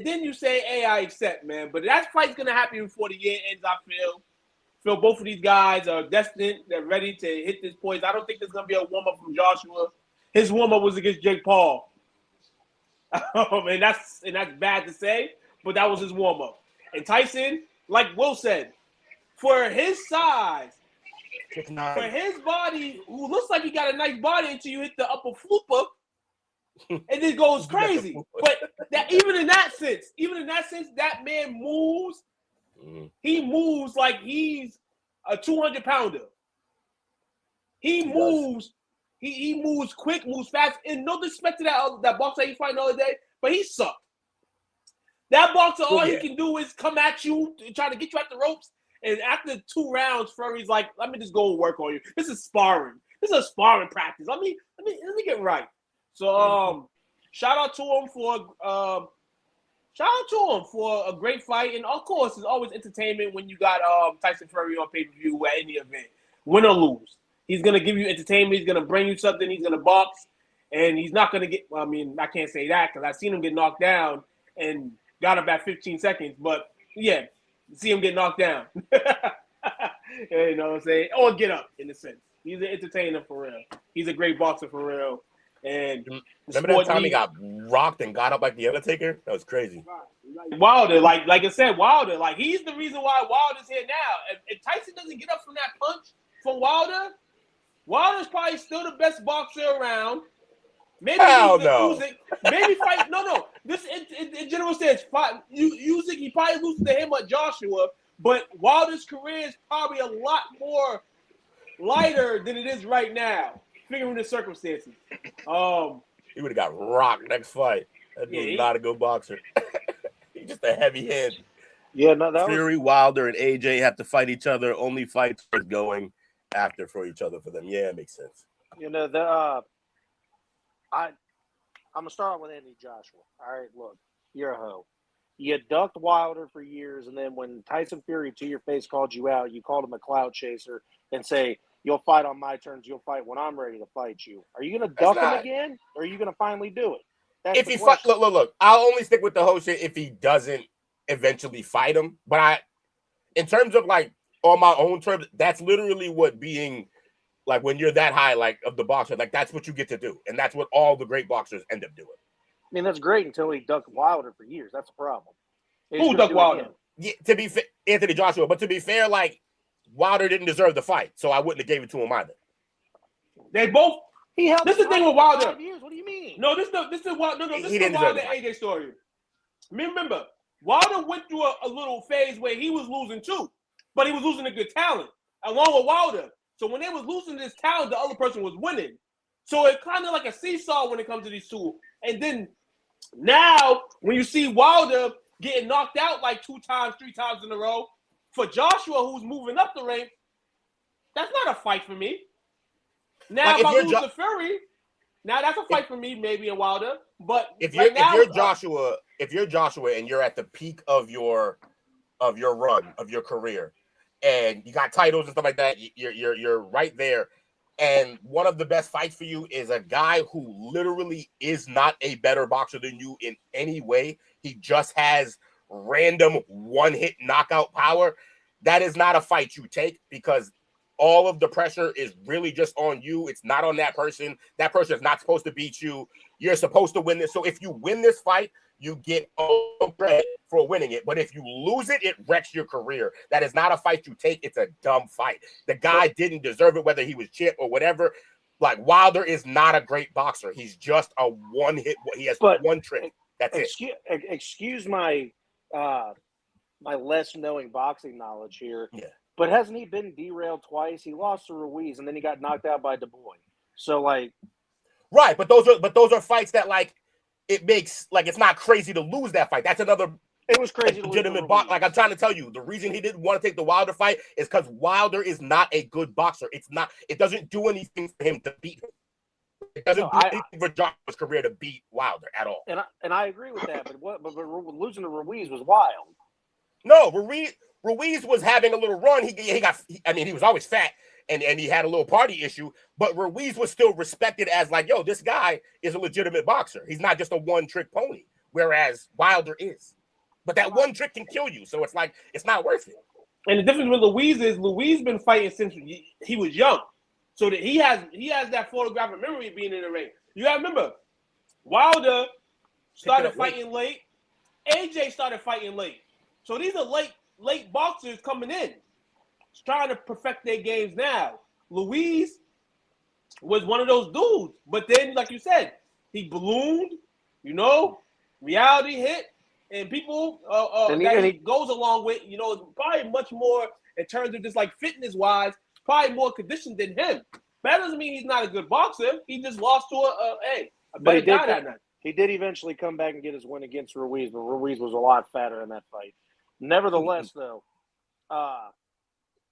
S6: then you say, hey, I accept, man. But that fight's going to happen before the year ends, I feel both of these guys are destined. They're ready to hit this poise. I don't think there's going to be a warm-up from Joshua. His warm-up was against Jake Paul. And that's bad to say, but that was his warm-up. And Tyson, like Will said, for his size, for his body, who looks like he got a nice body until you hit the upper flooper, and then goes crazy. But that even in that sense, that man moves. He moves like he's a 200-pounder. He moves. He moves quick, moves fast, and no disrespect to that boxer he fought the other day, but he sucked. That boxer, he can do is come at you, try to get you at the ropes, and after 2 rounds, Fury's like, "Let me just go and work on you. This is sparring. This is a sparring practice. Let me get right." So, shout out to him for a great fight, and of course, it's always entertainment when you got Tyson Fury on pay-per-view at any event, win or lose. He's going to give you entertainment. He's going to bring you something. He's going to box. And he's not going to get – I can't say that because I've seen him get knocked down and got up at 15 seconds. But, yeah, see him get knocked down. You know what I'm saying? Or get up, in a sense. He's an entertainer for real. He's a great boxer for real. And
S5: remember that time he got rocked and got up like The Undertaker? That was crazy.
S6: Wilder, like I said, Wilder. Like, he's the reason why Wilder's here now. If Tyson doesn't get up from that punch from Wilder's probably still the best boxer around. Maybe
S5: Hell no.
S6: Usyk. Maybe fight. No. this in general sense, you think he probably loses to him or Joshua, but Wilder's career is probably a lot more lighter than it is right now, figuring the circumstances.
S5: He would have got rocked next fight. That dude's not a good boxer. He's just a heavy hand.
S4: Yeah, no, that
S5: Fury, Wilder, and AJ have to fight each other. Only fights worth going after for each other for them. Yeah, it makes sense.
S4: You know, I'm gonna start off with Anthony Joshua. All right, look, you're a hoe. You ducked Wilder for years, and then when Tyson Fury to your face called you out, you called him a clout chaser and say, "You'll fight on my terms. You'll fight when I'm ready to fight you." Are you gonna duck him again, or are you gonna finally do it?
S5: If he fight, look, I'll only stick with the whole shit if he doesn't eventually fight him. But in terms of like on my own terms, that's literally what being like when you're that high, like of the boxer, like that's what you get to do, and that's what all the great boxers end up doing.
S4: I mean, that's great until he ducked Wilder for years. That's a problem.
S6: Who ducked Wilder?
S5: Yeah, to be fair, Anthony Joshua. But to be fair, like Wilder didn't deserve the fight, so I wouldn't have gave it to him either.
S6: They both.
S4: He held.
S6: This is the thing with Wilder.
S4: 5 years. What do you mean?
S6: No, this is the Wilder AJ story. Remember, Wilder went through a little phase where he was losing too, but he was losing a good talent along with Wilder. So when they was losing this talent, the other person was winning. So it's kind of like a seesaw when it comes to these two. And then now, when you see Wilder getting knocked out like 2 times, 3 times in a row, for Joshua, who's moving up the rank, that's not a fight for me. Now, like if I lose to Fury, now that's a fight for me, maybe in Wilder. But
S5: if you're Joshua and you're at the peak of your run of your career, and you got titles and stuff like that, you're right there. And one of the best fights for you is a guy who literally is not a better boxer than you in any way. He just has random one-hit knockout power. That is not a fight you take because all of the pressure is really just on you. It's not on that person. That person is not supposed to beat you. You're supposed to win this. So if you win this fight, you get all credit for winning it. But if you lose it, it wrecks your career. That is not a fight you take. It's a dumb fight. The guy didn't deserve it, whether he was champ or whatever. Like Wilder is not a great boxer. He's just a one-hit. He has one trick. That's it.
S4: Excuse my my less knowing boxing knowledge here.
S5: Yeah.
S4: But hasn't he been derailed twice? He lost to Ruiz and then he got knocked out by Du Bois. So like,
S5: right. But those are fights that like it makes like it's not crazy to lose that fight. That's another.
S4: It was crazy.
S5: Legitimate box. Like I'm trying to tell you, the reason he didn't want to take the Wilder fight is because Wilder is not a good boxer. It's not. It doesn't do anything for him to beat him. It doesn't do anything for Joshua's career to beat Wilder at all.
S4: And I agree with that. But losing to Ruiz was wild.
S5: No, Ruiz was having a little run. He was always fat and he had a little party issue, but Ruiz was still respected as like, yo, this guy is a legitimate boxer. He's not just a one-trick pony, whereas Wilder is. But that one trick can kill you, so it's like it's not worth it.
S6: And the difference with Ruiz is Ruiz been fighting since he was young, so that he has that photographic memory of being in the ring. You gotta remember, Wilder started fighting late. AJ started fighting late. So these are late boxers coming in, trying to perfect their games now. Ruiz was one of those dudes, but then, like you said, he ballooned. Reality hit. And people he goes along with, probably much more in terms of just like fitness-wise, probably more conditioned than him. That doesn't mean he's not a good boxer. He just lost to a better guy that night.
S4: He did eventually come back and get his win against Ruiz, but Ruiz was a lot fatter in that fight. Nevertheless, though,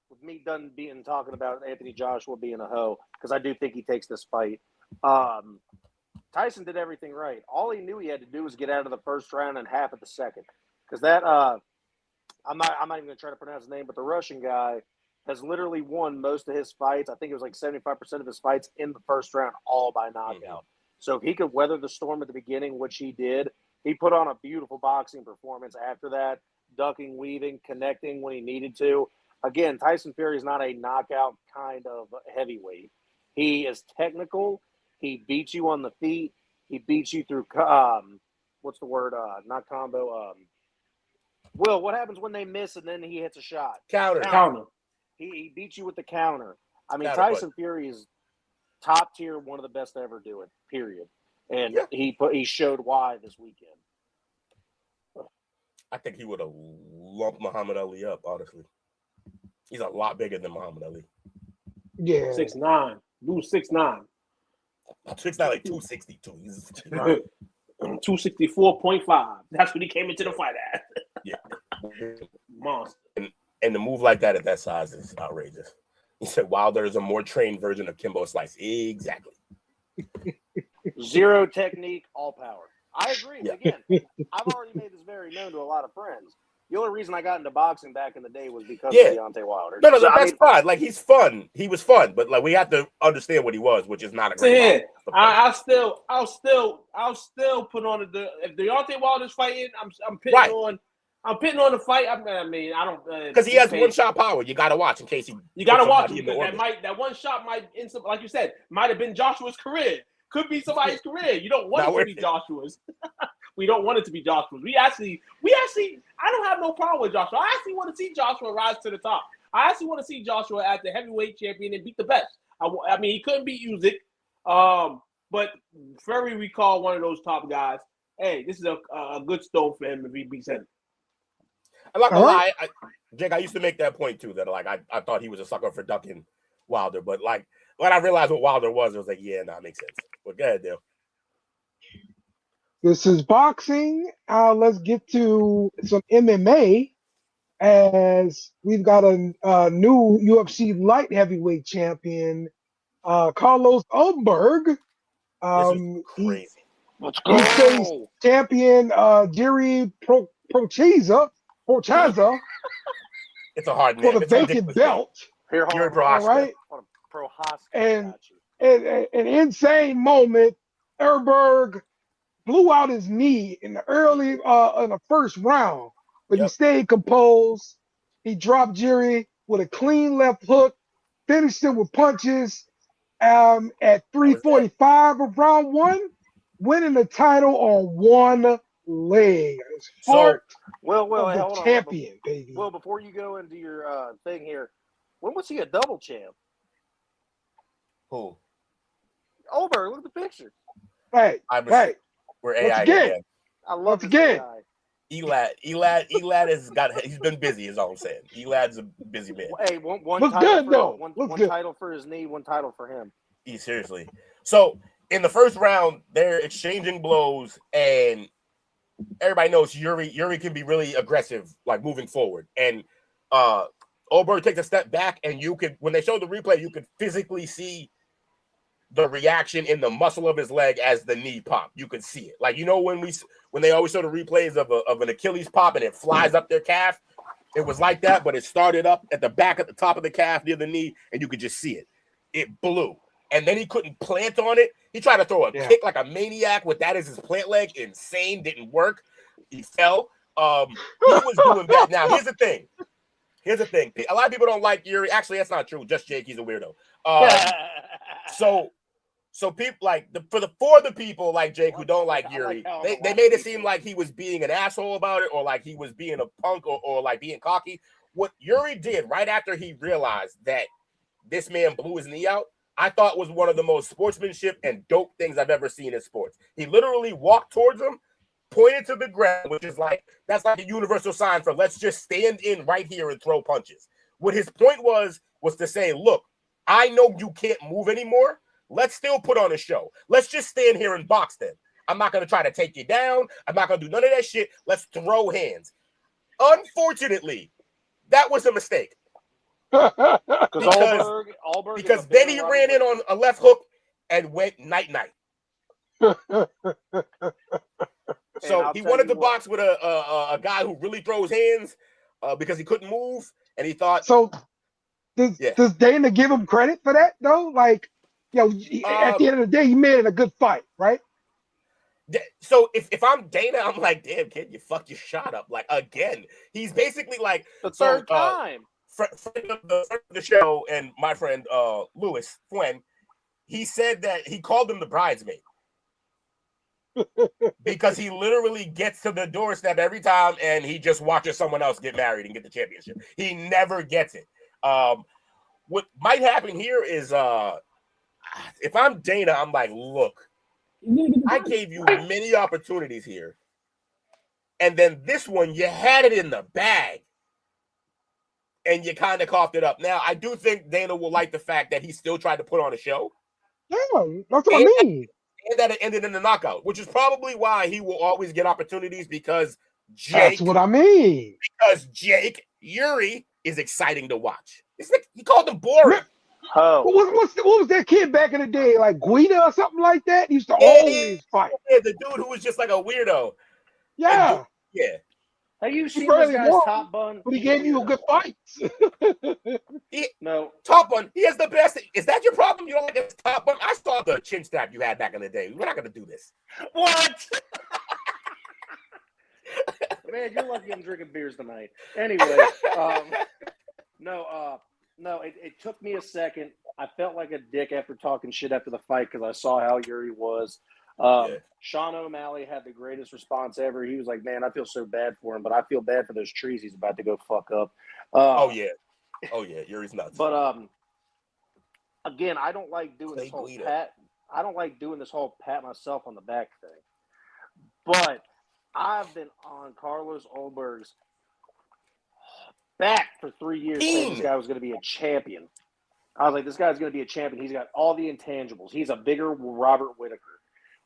S4: with me done talking about Anthony Joshua being a hoe, because I do think he takes this fight, Tyson did everything right. All he knew he had to do was get out of the first round and half of the second. Because that, I'm not even going to try to pronounce his name, but the Russian guy has literally won most of his fights. I think it was like 75% of his fights in the first round, all by knockout. Mm-hmm. So if he could weather the storm at the beginning, which he did, he put on a beautiful boxing performance after that, ducking, weaving, connecting when he needed to. Again, Tyson Fury is not a knockout kind of heavyweight. He is technical. He beats you on the feet. He beats you through, what's the word? Not combo. Will, what happens when they miss and then he hits a shot?
S5: Counter.
S4: He beats you with the counter. I mean, Tyson Fury is top tier, one of the best to ever do it, period. And he showed why this weekend.
S5: I think he would have lumped Muhammad Ali up, honestly. He's a lot bigger than Muhammad Ali.
S3: Yeah.
S6: 6'9". Dude, 6'9".
S5: 6'9", like 262. He's
S6: 264.5. That's what he came into the fight at.
S5: yeah.
S6: Monster.
S5: And to move like that at that size is outrageous. He said Wilder is a more trained version of Kimbo Slice. Exactly.
S4: Zero technique, all power. I agree.
S5: Yeah.
S4: Again, I've already made this very known to a lot of friends. The only reason I got into boxing back in the day was because of Deontay Wilder.
S5: No,
S4: So,
S5: that's fine. Like, he's fun. He was fun, but like we have to understand what he was, which is not a great
S6: I'll still put on the if Deontay Wilder's fighting, I'm pitting on the fight. I mean, I don't
S5: because he has one shot power. You got to watch in case
S6: you got to watch him because that one shot might, like you said, might have been Joshua's career. Could be somebody's career. You don't want it to be Joshua's. We don't want it to be Joshua's. We actually, I don't have no problem with Joshua. I actually want to see Joshua rise to the top. I actually want to see Joshua as the heavyweight champion and beat the best. I mean, he couldn't beat Usyk, but Fury recalled one of those top guys. Hey, this is a good stone for him if he beats him.
S5: I'm not gonna lie, Jake. I used to make that point too. That like I thought he was a sucker for ducking Wilder, but like when I realized what Wilder was, I was like, yeah, it makes sense. But go ahead, Dale.
S3: This is boxing. Let's get to some MMA, as we've got a new UFC light heavyweight champion, Carlos Ulberg.
S5: This is crazy.
S4: Let's
S3: He faced champion Jiri Prochaska.
S5: It's a hard name.
S3: For the vacant belt.
S5: Jiri Prochaska.
S3: And an insane moment. Ulberg blew out his knee in the early in the first round, but he stayed composed. He dropped Jiri with a clean left hook, finished it with punches at 3:45 of round one, winning the title on one leg. Heart of the champion, baby.
S4: Well, before you go into your thing here, when was he a double champ?
S5: Who?
S4: Ulberg, look at the picture.
S3: Hey.
S5: We're AI
S3: again.
S4: I love this
S3: again.
S4: guy.
S5: Elad he's been busy, is all I'm saying. Elad's a busy man.
S4: Hey, one
S3: Looks
S4: title
S3: good, though.
S4: One title for his knee, one title for him.
S5: Seriously. So in the first round, they're exchanging blows, and everybody knows Yuri can be really aggressive, like moving forward. And Ulberg takes a step back, and when they show the replay, you could physically see the reaction in the muscle of his leg as the knee pop. You could see it. Like, you know, when they always show the replays of an Achilles pop and it flies up their calf, it was like that, but it started up at the back at the top of the calf near the knee, and you could just see it. It blew. And then he couldn't plant on it. He tried to throw a kick like a maniac with that as his plant leg. Insane. Didn't work. He fell. He was doing that. Now, here's the thing. A lot of people don't like Yuri. Actually, that's not true. Just Jake. He's a weirdo. So people like for the people like Jake who don't like Yuri, they made it seem like he was being an asshole about it, or like he was being a punk, or like being cocky. What Yuri did right after he realized that this man blew his knee out, I thought was one of the most sportsmanship and dope things I've ever seen in sports. He literally walked towards him, pointed to the ground, which is like, that's like a universal sign for let's just stand in right here and throw punches. What his point was to say, look, I know you can't move anymore. Let's still put on a show. Let's just stand here and box then. I'm not going to try to take you down. I'm not going to do none of that shit. Let's throw hands. Unfortunately, that was a mistake. Because then he ran in on a left hook and went night-night. So he wanted to box with a guy who really throws hands because he couldn't move, and he thought.
S3: So does Dana give him credit for that though? Like, at the end of the day, he made it a good fight, right?
S5: So if I'm Dana, I'm like, damn kid, you fucked your shot up. Like, again, he's basically like
S4: the third time.
S5: Friend of the show and my friend Louis Fuen, he said that he called him the bridesmaid because he literally gets to the doorstep every time and he just watches someone else get married and get the championship. He never gets it. What might happen here is if I'm Dana, I'm like, look, I gave you many opportunities here. And then this one, you had it in the bag. And you kind of coughed it up. Now, I do think Dana will like the fact that he still tried to put on a show.
S3: Yeah, that's what I mean.
S5: And that it ended in a knockout, which is probably why he will always get opportunities because
S3: That's what I mean.
S5: Yuri is exciting to watch. It's like, he called him boring.
S4: Oh,
S3: What was that kid back in the day, like Guida or something like that? He used to always fight.
S5: Yeah, the dude who was just like a weirdo.
S3: Yeah.
S5: Yeah.
S4: have you
S3: He
S4: seen this
S3: barely
S4: guy's
S3: won,
S4: top bun?
S3: but he gave you a good fights.
S4: No.
S5: Top bun. He has the best. Is that your problem? You don't like his top bun? I saw the chin strap you had back in the day. We're not going to do this.
S4: What? Man, you're lucky I'm drinking beers tonight. Anyway, no, it took me a second. I felt like a dick after talking shit after the fight because I saw how Yuri was. Sean O'Malley had the greatest response ever. He was like, man, I feel so bad for him, but I feel bad for those trees he's about to go fuck up.
S5: Oh, yeah. Yuri's nuts.
S4: But again, I don't like doing this whole pat. I don't like doing this whole pat myself on the back thing. But I've been on Carlos Ulberg's back for 3 years saying this guy was going to be a champion. I was like, this guy's going to be a champion. He's got all the intangibles. He's a bigger Robert Whitaker.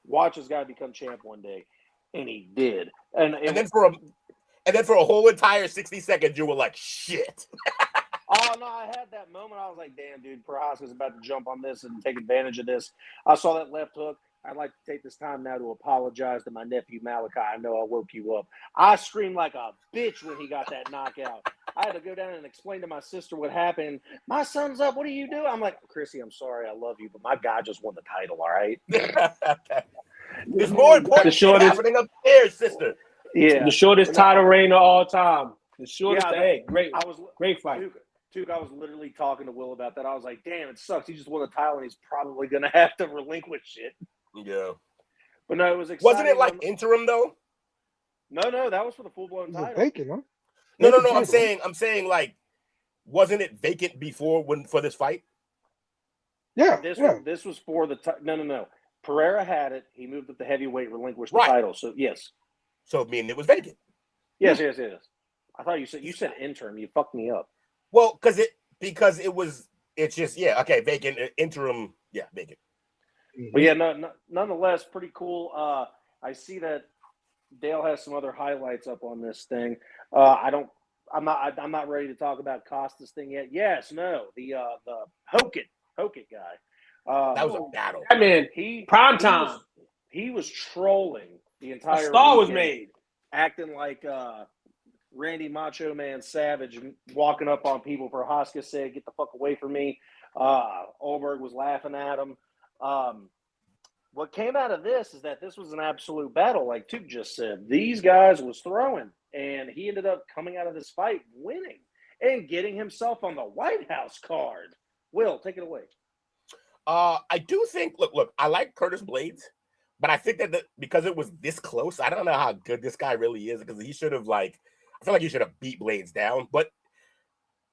S4: Watch this guy become champ one day. And he did. And then for a whole entire 60 seconds, you were like, shit. Oh, no, I had that moment. I was like, damn, dude, Prohaska's about to jump on this and take advantage of this. I saw that left hook. I'd like to take this time now to apologize to my nephew, Malachi. I know I woke you up. I screamed like a bitch when he got that knockout. I had to go down and explain to my sister what happened. My son's up. What do you do? I'm like, Chrissy, I'm sorry. I love you, but my guy just won the title, all right?
S5: There's more important shit happening up there, sister.
S6: Yeah. The shortest title reign of all time. The shortest. Hey, great fight.
S4: Duke, I was literally talking to Will about that. I was like, damn, it sucks. He just won the title, and he's probably going to have to relinquish it.
S5: Yeah.
S4: But no, it was exciting.
S5: Wasn't it like interim, though?
S4: No, that was for the full-blown title.
S3: Vacant, huh?
S5: No. I'm saying, like, wasn't it vacant before for this fight?
S3: Yeah.
S4: This was for the no. Pereira had it. He moved up the heavyweight, relinquished the title. So yes.
S5: So meaning it was vacant.
S4: Yes. I thought you said interim. You fucked me up.
S5: Well, because it's just vacant, interim, vacant.
S4: But yeah, nonetheless, pretty cool. I see that Dale has some other highlights up on this thing. I'm not ready to talk about Costa's thing yet. Yes, no, the Hokit guy.
S5: That was a battle.
S6: I mean, prime time.
S4: He was trolling the entire.
S6: A star was
S4: weekend,
S6: made,
S4: acting like Randy Macho Man Savage, walking up on people. Prohaska said, "Get the fuck away from me." Ulberg was laughing at him. What came out of this is that this was an absolute battle, like Tuke just said. These guys was throwing, and he ended up coming out of this fight winning and getting himself on the White House card. Will, take it away.
S5: I do think, look, I like Curtis Blades, but I think that because it was this close, I don't know how good this guy really is, because he should have, I feel like he should have beat Blades down. But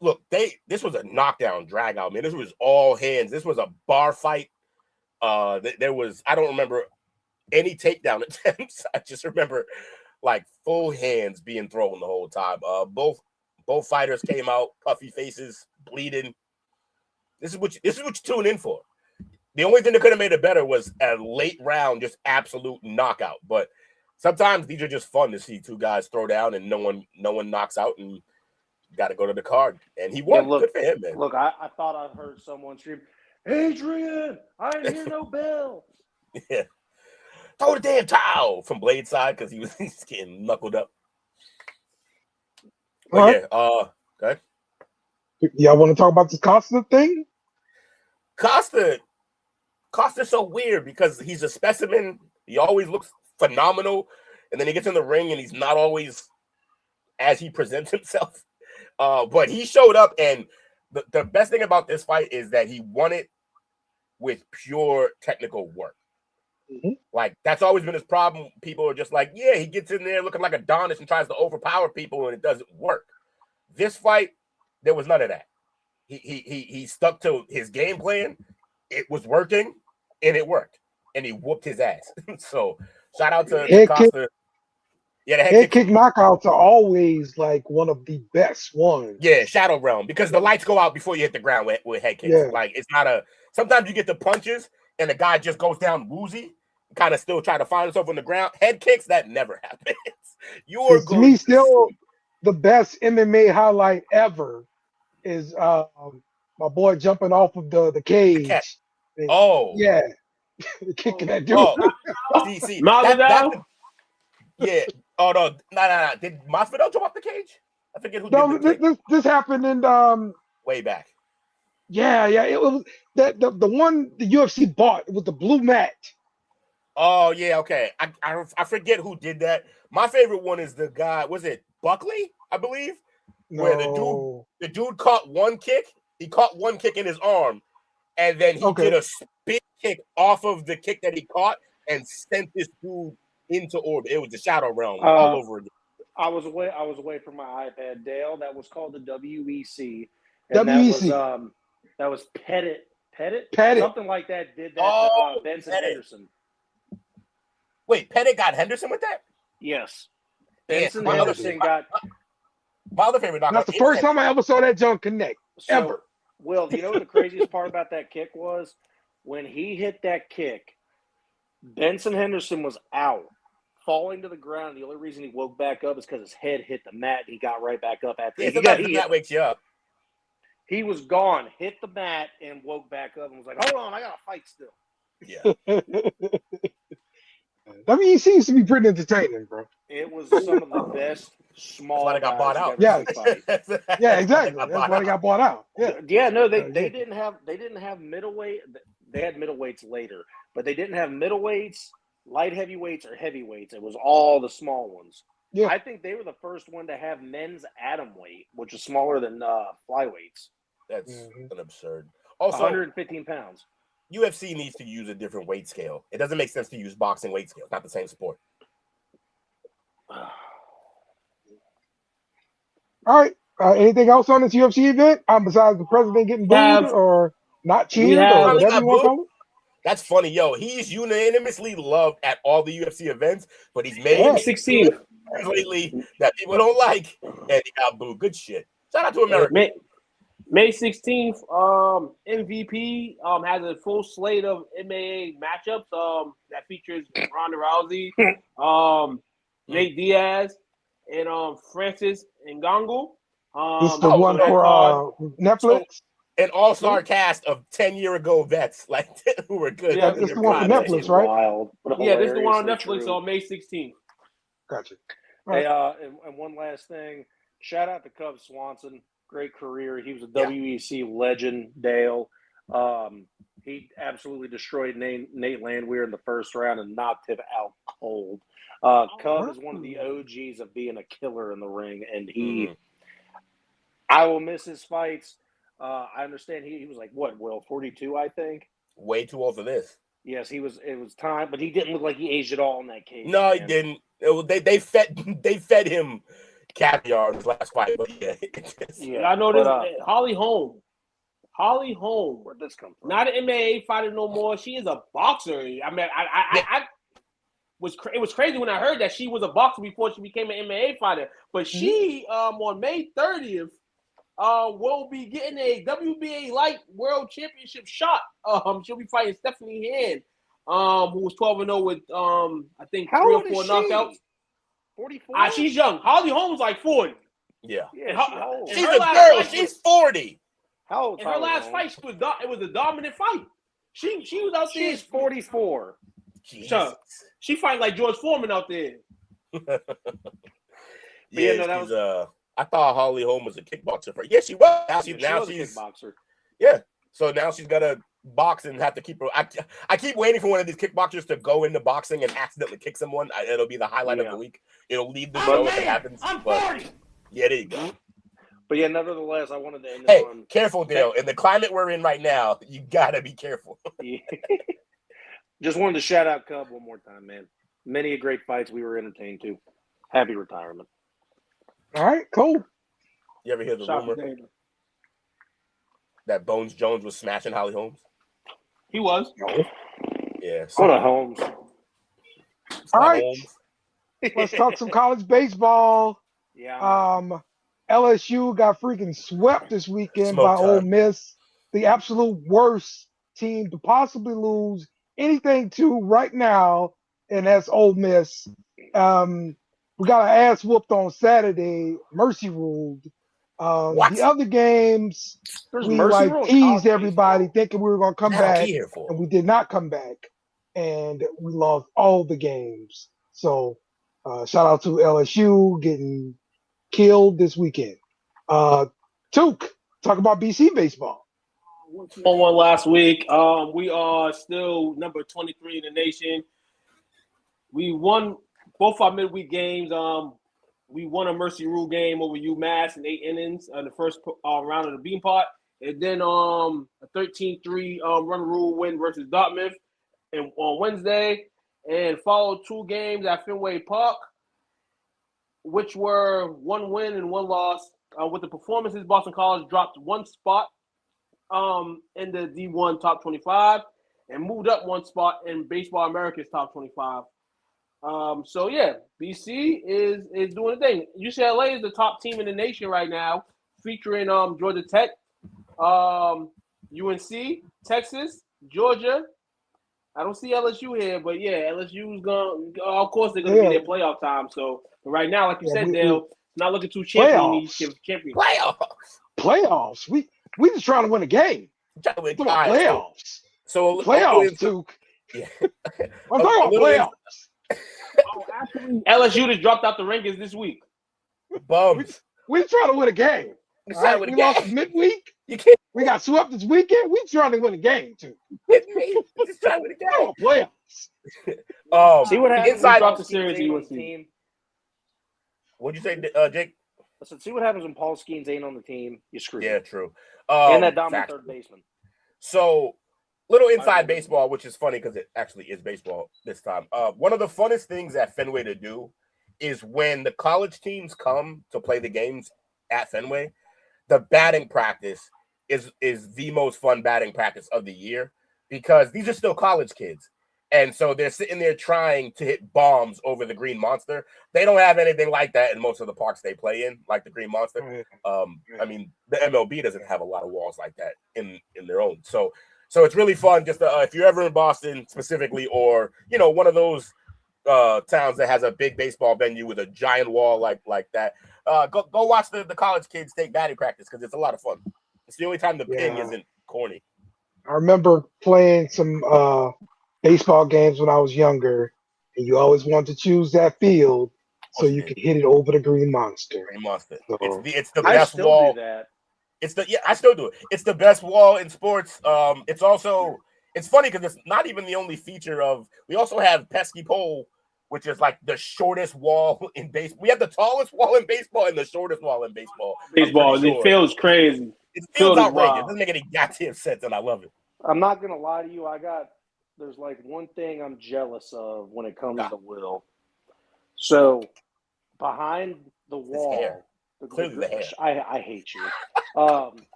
S5: look, this was a knockdown drag out, man. This was all hands. This was a bar fight. There was, I don't remember any takedown attempts. I just remember full hands being thrown the whole time. Both fighters came out, puffy faces, bleeding. This is what you tune in for. The only thing that could have made it better was a late round, just absolute knockout. But sometimes these are just fun to see two guys throw down and no one knocks out, and you got to go to the card. And he won. Good for him, man.
S4: Look, I thought I heard someone scream, "Adrian, I didn't hear no bell."
S5: Yeah. Throw the damn towel from Blade's side because he's getting knuckled up. But okay.
S3: Y'all want to talk about this Costa thing?
S5: Costa's so weird because he's a specimen. He always looks phenomenal, and then he gets in the ring and he's not always as he presents himself. But he showed up, and the best thing about this fight is that he won it with pure technical work. Mm-hmm. That's always been his problem. People are just he gets in there looking like Adonis and tries to overpower people, and it doesn't work. This fight, there was none of that. He stuck to his game plan. It was working, and it worked, and he whooped his ass. So shout out to Costa. Yeah, the
S3: head kick knockouts are always like one of the best ones.
S5: Yeah, Shadow Realm, because the lights go out before you hit the ground with head kicks.
S3: Yeah.
S5: Like it's not a. Sometimes you get the punches and the guy just goes down woozy, kind of still try to find himself on the ground. Head kicks, that never happens. You are
S3: 'Cause to
S5: going
S3: me,
S5: to
S3: still
S5: sleep.
S3: the best MMA highlight ever is my boy jumping off of the cage. And,
S5: Oh,
S3: yeah, kicking that dude.
S5: oh, see, that's
S6: Masvidal?
S5: yeah. Oh no. Did Masvidal jump off the cage? I forget who did
S3: No,
S5: the kick
S3: this happened in
S5: way back.
S3: yeah, it was that the one the UFC bought. It was the blue mat.
S5: Oh yeah, okay. I forget who did that. My favorite one is the guy. Was it Buckley? I believe. Where
S3: No.
S5: the dude caught one kick. He caught one kick in his arm, and then he
S3: Okay.
S5: did a spin kick off of the kick that he caught and sent this dude into orbit. It was the Shadow Realm all over again.
S4: I was away from my iPad, Dale. That was called the WEC, and
S3: WEC.
S4: that was Pettit,
S3: Pettit.
S4: something like that. Did that
S5: Oh,
S4: to Benson
S5: Pettit.
S4: Henderson?
S5: Wait, Pettit got Henderson with that?
S4: Yes,
S5: Yeah,
S4: Benson
S5: my
S4: Henderson got.
S5: My other favorite knockout.
S3: That's the first time I ever saw that junk connect.
S4: So,
S3: Ever.
S4: Will, you know what the craziest part about that kick was? When he hit that kick, Benson Henderson was out, falling to the ground. The only reason he woke back up is because his head hit the mat. And he got right back up after
S5: Yeah,
S4: that.
S5: sometimes the mat wakes you up.
S4: He was gone, hit the mat, and woke back up and was like, "Hold on, I got to fight still."
S5: Yeah.
S3: WEC seems to be pretty entertaining, bro.
S4: It was some of the best small
S5: That's why they got bought
S4: guys
S5: out.
S4: you've ever seen fight.
S3: Yeah, exactly. That's why they got bought out. Yeah.
S4: Yeah, no, they
S3: Yeah.
S4: didn't have middleweight. They had middleweights later, but they didn't have middleweights, light heavyweights, or heavyweights. It was all the small ones.
S3: Yeah.
S4: I think they were the first one to have men's atom weight, which is smaller than flyweights.
S5: That's an absurd. Also,
S4: 115 pounds.
S5: UFC needs to use a different weight scale. It doesn't make sense to use boxing weight scale. It's not the same sport.
S3: All right. Anything else on this UFC event besides the president getting booed or not cheered or whatever you want to call it?
S5: That's funny, yo. He's unanimously loved at all the UFC events, but he's made
S6: 16
S5: lately that people don't like, and he got booed. Good shit. Shout out to America.
S6: May 16th, MVP has a full slate of MMA matchups that features Ronda Rousey, Nate Diaz, and Francis Ngannou.
S3: This is the one for Netflix?
S5: So, an all-star cast of 10-year-ago vets like who were good.
S6: Yeah,
S3: this is the one for Netflix, right?
S4: Wild,
S6: yeah, this is the one on Netflix on May 16th.
S3: Gotcha.
S4: Hey, and one last thing. Shout out to Cub Swanson. Great career. He was a WEC legend, Dale. He absolutely destroyed Nate Landwehr in the first round and knocked him out cold. Cub is one of the OGs of being a killer in the ring, and I will miss his fights. I understand he was like, what, Will, 42, I think?
S5: Way too old for this.
S4: Yes, he was. It was time, but he didn't look like he aged at all in that cage.
S5: No,
S4: man.
S5: he didn't. They fed him caviar in his last fight, but yeah.
S6: I know this. Holly Holm.
S4: Where'd this come from?
S6: Not an MMA fighter no more. She is a boxer. I mean, it was crazy when I heard that she was a boxer before she became an MMA fighter. But she on May 30th will be getting a WNBA light world championship shot. She'll be fighting Stephanie Hand, who was 12-0 with I think
S4: How
S6: 3
S4: old
S6: or 4
S4: is
S6: knockouts.
S4: 44.
S6: She's young. Holly Holm's like 40.
S5: Yeah.
S6: She's
S5: a girl. She's 40.
S4: How old?
S6: In her last fight, it was a dominant fight. She was out there.
S4: She's 44.
S6: She fighting like George Foreman out there.
S5: I thought Holly Holm was a kickboxer. Yeah, she was. Now she's
S4: a kickboxer.
S5: Yeah. So now she's got to box and have to keep her. I keep waiting for one of these kickboxers to go into boxing and accidentally kick someone. It'll be the highlight of the week. It'll lead the show if it happens.
S6: I'm 40.
S5: Yeah, there you go.
S4: But yeah, nevertheless, I wanted to end this on.
S5: Careful, Dale. In the climate we're in right now, you gotta be careful.
S4: Just wanted to shout out Cub one more time, man. Many great fights we were entertained to. Happy retirement.
S3: All right, cool.
S5: You ever hear the rumor that Bones Jones was smashing Holly Holmes?
S6: He was.
S5: Yeah.
S4: What a Holmes.
S3: All right.
S5: Holmes.
S3: Let's talk some college baseball.
S4: Yeah.
S3: LSU got freaking swept this weekend by
S5: Smoke
S3: Ole
S5: time.
S3: Miss, the absolute worst team to possibly lose anything to right now, and that's Ole Miss. We got our ass whooped on Saturday, mercy ruled.
S5: What?
S3: The other games,
S4: There's
S3: we
S4: mercy
S3: like
S4: rule in
S3: teased
S4: college
S3: everybody
S4: baseball.
S3: thinking we were gonna come
S5: I don't be
S3: back,
S5: here for.
S3: and we did not come back, and we lost all the games. So shout out to LSU getting killed this weekend. Took, talk about BC baseball.
S6: On one last week. We are still number 23 in the nation. We won both our midweek games. We won a mercy rule game over UMass in 8 innings in the first round of the Bean Pot, and then a 13-3 run rule win versus Dartmouth on Wednesday, and followed 2 games at Fenway Park, which were 1 win and 1 loss. With the performances, Boston College dropped 1 spot in the D1 top 25 and moved up 1 spot in Baseball America's top 25. So yeah, BC is doing the thing. UCLA is the top team in the nation right now, featuring Georgia Tech, UNC, Texas, Georgia. I don't see LSU here, but yeah, LSU's gonna. Of course, they're gonna be their playoff time. So right now, like you said, Dale, it's not looking too champion.
S3: Playoffs. We just trying to win a game.
S5: Trying to win.
S3: Come on, playoffs.
S5: So
S3: Playoffs, Duke.
S5: Yeah.
S3: I'm talking about playoffs.
S6: Actually, LSU just dropped out the rankings this week.
S5: Bums.
S3: We trying to win a game.
S5: We
S3: All right? We lost midweek.
S5: You can't
S3: We got swept this weekend. We trying to win a game too.
S5: hit me. Just trying to win a game.
S3: Oh, playoffs.
S4: See what happens
S6: inside
S4: when
S6: off the series
S4: ain't
S6: you
S4: on
S6: will
S4: the
S6: see.
S4: team.
S5: What'd you say, Jake?
S4: Listen, see what happens when Paul Skeens ain't on the team. You screwed.
S5: Yeah, true.
S4: And that dominant
S5: factual.
S4: third baseman.
S5: So, little inside baseball, which is funny because it actually is baseball this time. One of the funnest things at Fenway to do is when the college teams come to play the games at Fenway, the batting practice is the most fun batting practice of the year because these are still college kids. And so they're sitting there trying to hit bombs over the Green Monster. They don't have anything like that in most of the parks they play in, like the Green Monster. I mean, the MLB doesn't have a lot of walls like that in their own. So it's really fun. Just if you're ever in Boston specifically, or one of those towns that has a big baseball venue with a giant wall like that, go watch the college kids take batting practice because it's a lot of fun. It's the only time the ping isn't corny.
S3: I remember playing some baseball games when I was younger, and you always wanted to choose that field so you could hit it over the Green Monster.
S5: Green Monster.
S3: So,
S5: It's the best wall.
S4: Do that.
S5: I still do it. It's the best wall in sports. It's funny because it's not even the only feature of. We also have Pesky Pole, which is like the shortest wall in baseball. We have the tallest wall in baseball and the shortest wall in baseball.
S6: It feels crazy.
S5: It feels outrageous.
S6: Wild.
S5: It doesn't make any goddamn sense, and I love it.
S4: I'm not gonna lie to you. There's like one thing I'm jealous of when it comes to Will. So behind the wall,
S5: clearly the hair.
S4: I hate you.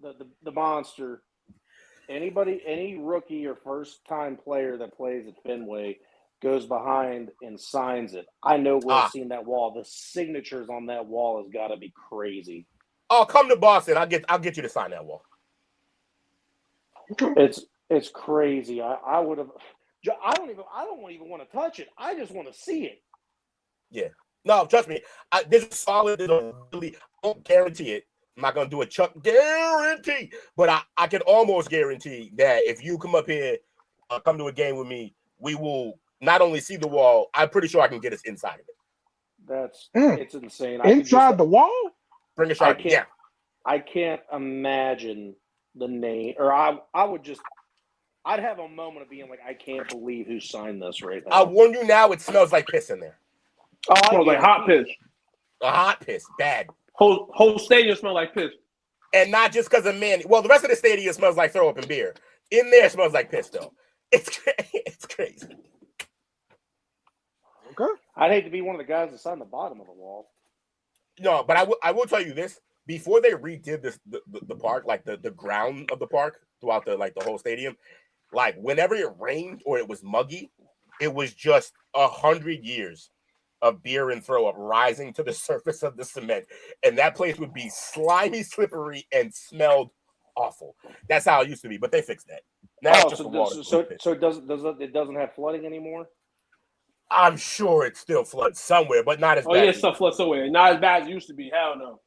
S4: The monster. Any rookie or first time player that plays at Fenway goes behind and signs it. I know Will's seen that wall. The signatures on that wall has got to be crazy.
S5: Oh, come to Boston. I'll get you to sign that wall.
S4: It's crazy. I would have. I don't even want to touch it. I just want to see it.
S5: Yeah. No, trust me. This is solid. I don't guarantee it. I'm not gonna do a Chuck guarantee, but I can almost guarantee that if you come up here, come to a game with me, we will not only see the wall. I'm pretty sure I can get us inside of it.
S4: It's insane.
S3: Inside the wall?
S5: Bring a shot.
S4: I can't imagine the name, or I'd have a moment of being like, I can't believe who signed this right now.
S5: I warn you now, it smells like piss in there.
S6: Oh, it smells like hot piss.
S5: A hot piss, bad.
S6: Whole stadium smells like piss.
S5: And not just because of Manny. Well, the rest of the stadium smells like throw up and beer. In there, it smells like piss, though. It's crazy.
S3: Okay.
S4: I'd hate to be one of the guys that's on the bottom of the wall.
S5: No, but I will tell you this. Before they redid the park, like the ground of the park throughout the whole stadium, like whenever it rained or it was muggy, it was just 100 years of beer and throw up rising to the surface of the cement, and that place would be slimy, slippery, and smelled awful. That's how it used to be, but they fixed that. Now it's just the water.
S4: So it doesn't have flooding anymore?
S5: I'm sure it still floods somewhere, but not as bad.
S6: Oh yeah,
S5: as
S6: stuff floods somewhere. Not as bad as it used to be. Hell no.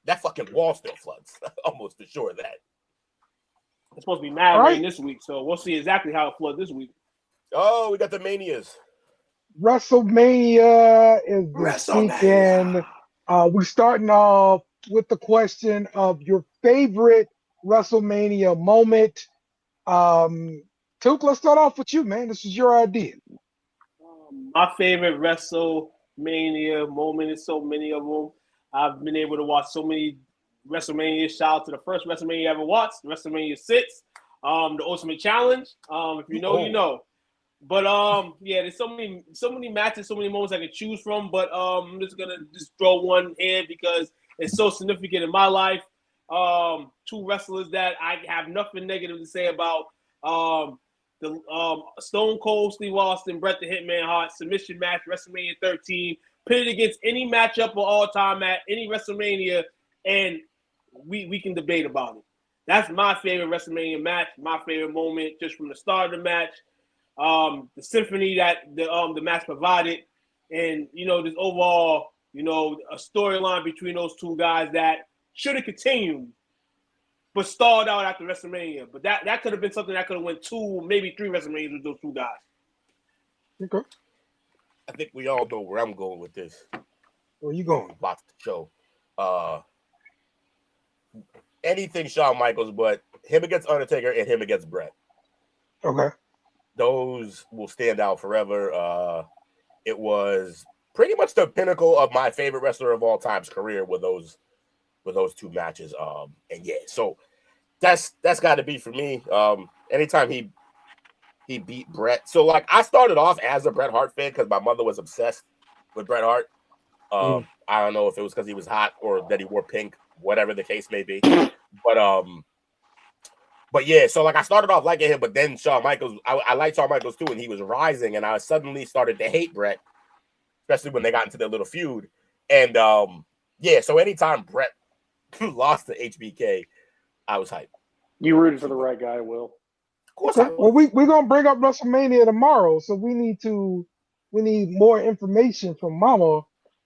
S5: That fucking wall still floods. Almost for sure of that.
S6: It's supposed to be mad
S3: All right.
S6: rain this week, so we'll see exactly how it floods this week.
S5: Oh, we got the manias.
S3: WrestleMania is this weekend. We're starting off with the question of your favorite WrestleMania moment. Took, let's start off with you, man. This is your idea.
S6: My favorite WrestleMania moment is so many of them. I've been able to watch so many WrestleMania. Shout out to the first WrestleMania I ever watched, WrestleMania 6, the Ultimate Challenge. If you know, you know. But yeah, there's so many matches, so many moments I can choose from. But I'm just gonna throw one in because it's so significant in my life. Two wrestlers that I have nothing negative to say about. The Stone Cold Steve Austin, Bret the Hitman Hart submission match, WrestleMania 13, pitted against any matchup of all time at any WrestleMania, and we can debate about it. That's my favorite WrestleMania match, my favorite moment, just from the start of the match. The symphony that the match provided, and this overall, a storyline between those two guys that should have continued, but stalled out after WrestleMania. But that could have been something that could have went 2, maybe 3 WrestleManias with those two guys.
S3: Okay.
S5: I think we all know where I'm going with this.
S3: Where you going?
S5: Watch the show. Anything Shawn Michaels, but him against Undertaker and him against Bret.
S3: Okay.
S5: Those will stand out forever. It was pretty much the pinnacle of my favorite wrestler of all time's career with those two matches. And yeah, so that's got to be for me. Anytime he beat Bret. So like I started off as a Bret Hart fan because my mother was obsessed with Bret Hart. I don't know if it was because he was hot or that he wore pink, whatever the case may be. But yeah, so like I started off liking him, but then Shawn Michaels, I liked Shawn Michaels too, and he was rising, and I suddenly started to hate Bret, especially when they got into their little feud. And yeah, so anytime Bret lost to HBK, I was hyped.
S4: You rooted for the right guy, Will.
S5: Of course.
S3: Okay. Well, we're gonna bring up WrestleMania tomorrow, so we need more information from Mama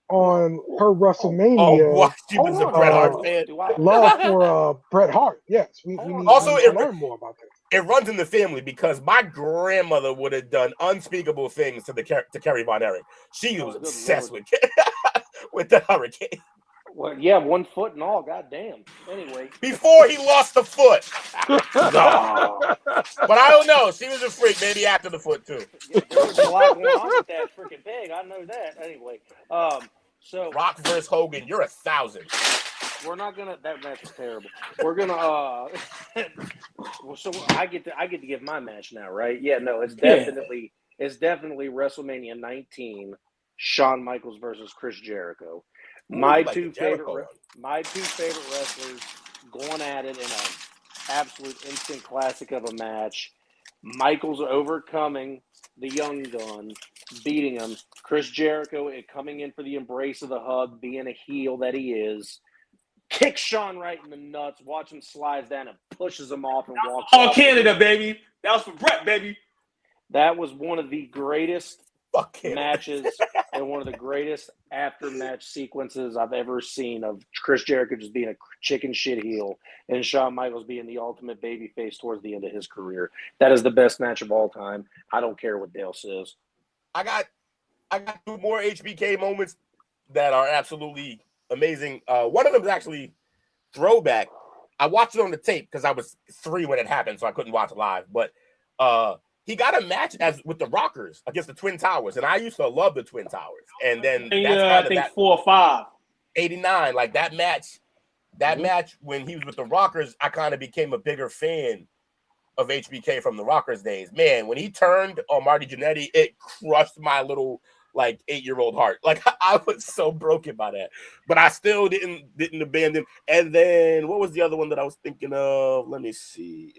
S3: on her WrestleMania.
S5: She was a Bret Hart fan.
S3: Love for Bret Hart. Yes, we need
S5: also
S3: to learn more about that.
S5: It runs in the family because my grandmother would have done unspeakable things to Kerry Von Erich. She was obsessed with the Hurricane.
S4: Well, yeah, 1 foot and all. Goddamn. Anyway,
S5: before he lost the foot. No. But I don't know. She was a freak. Maybe after the foot too.
S4: Yeah, there was a lot going on with that freaking pig. I know that. Anyway, so
S5: Rock versus Hogan. You're 1,000.
S4: We're not gonna. That match is terrible. We're gonna. Well, so I get to give my match now, right? Yeah. No, it's definitely WrestleMania 19. Shawn Michaels versus Chris Jericho. My two favorite wrestlers going at it in an absolute instant classic of a match. Michaels overcoming the young gun, beating him. Chris Jericho coming in for the embrace of the hug, being a heel that he is. Kicks Shawn right in the nuts, watch him slides down and pushes him off and walks
S6: off. Canada, baby. That was for Bret, baby.
S4: That was one of the greatest matches and one of the greatest after-match sequences I've ever seen of Chris Jericho just being a chicken shit heel and Shawn Michaels being the ultimate babyface towards the end of his career. That is the best match of all time. I don't care what Dale says.
S5: I got 2 more HBK moments that are absolutely amazing. One of them is actually throwback. I watched it on the tape because I was 3 when it happened, so I couldn't watch it live. But he got a match with the Rockers against the Twin Towers, and I used to love the Twin Towers. And then
S6: I think 4 or 5.
S5: 89, like that match. That match when he was with the Rockers, I kind of became a bigger fan of HBK from the Rockers days. Man, when he turned on Marty Jannetty, it crushed my little 8-year-old heart. Like I was so broken by that, but I still didn't abandon. And then what was the other one that I was thinking of? Let me see.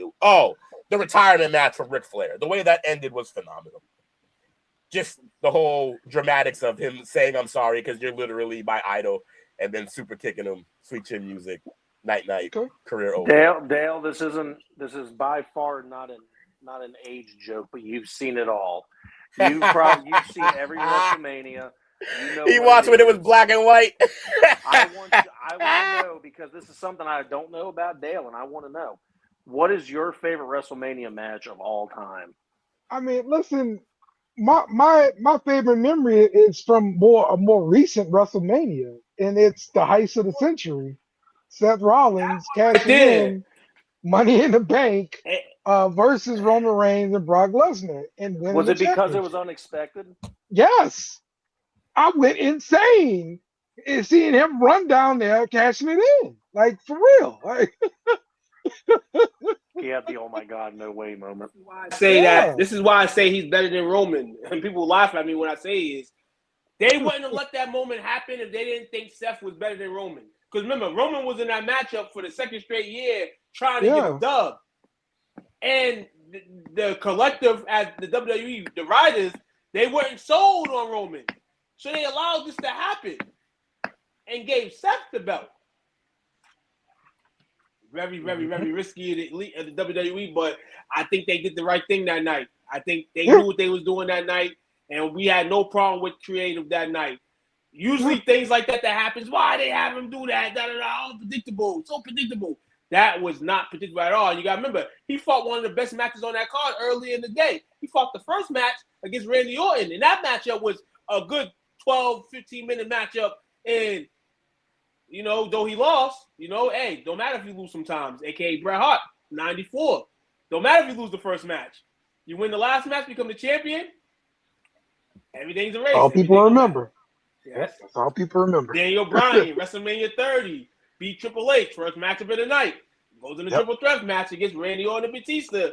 S5: The retirement match for Ric Flair. The way that ended was phenomenal. just the whole dramatics of him saying I'm sorry because you're literally my idol, and then super kicking him, sweet chin music, night,
S3: Okay.
S5: career over.
S4: Dale, this is by far not an age joke, but you've seen it all. You've seen every WrestleMania. You know
S5: He
S4: what
S5: watched when it was
S4: is.
S5: black and white.
S4: I want to know, because this is something I don't know about Dale, and I want to know, what is your favorite WrestleMania match of all time?
S3: I mean, listen, my favorite memory is from a more recent WrestleMania, and it's the heist of the century. Seth Rollins cashing
S6: there.
S3: in Money in the Bank
S6: Eh,
S3: versus Roman Reigns and Brock Lesnar and winning
S4: Was
S3: the
S4: it because it was
S3: championship.
S4: unexpected?
S3: Yes, I went insane seeing him run down there cashing it in, like for real. Like,
S4: He had the "oh my god, no way" moment.
S6: I say
S3: yeah,
S6: that. This is why I say he's better than Roman. And people laugh at me when I say is they wouldn't have let that moment happen if they didn't think Seth was better than Roman. Because remember, Roman was in that matchup for the second straight year trying to get a dub. And the collective at the WWE, the writers, they weren't sold on Roman. So they allowed this to happen and gave Seth the belt. Very, very, very risky at the WWE, but I think they did the right thing that night. I think they knew what they was doing that night, and we had no problem with creative that night. Usually things like that happens. Why they have him do that? Unpredictable. So predictable. That was not predictable at all. You got to remember, he fought one of the best matches on that card early in the day. He fought the first match against Randy Orton, and that matchup was a good 12, 15-minute matchup. And, you know, though he lost, you know, hey, don't matter if you lose sometimes, a.k.a. Bret Hart, 94. Don't matter if you lose the first match. You win the last match, become the champion, everything's erased.
S3: all people remember.
S6: Yes.
S3: That's all people remember.
S6: Daniel Bryan, WrestleMania 30, beat Triple H, first matchup of the night. Goes in the triple threat match against Randy Orton and Batista.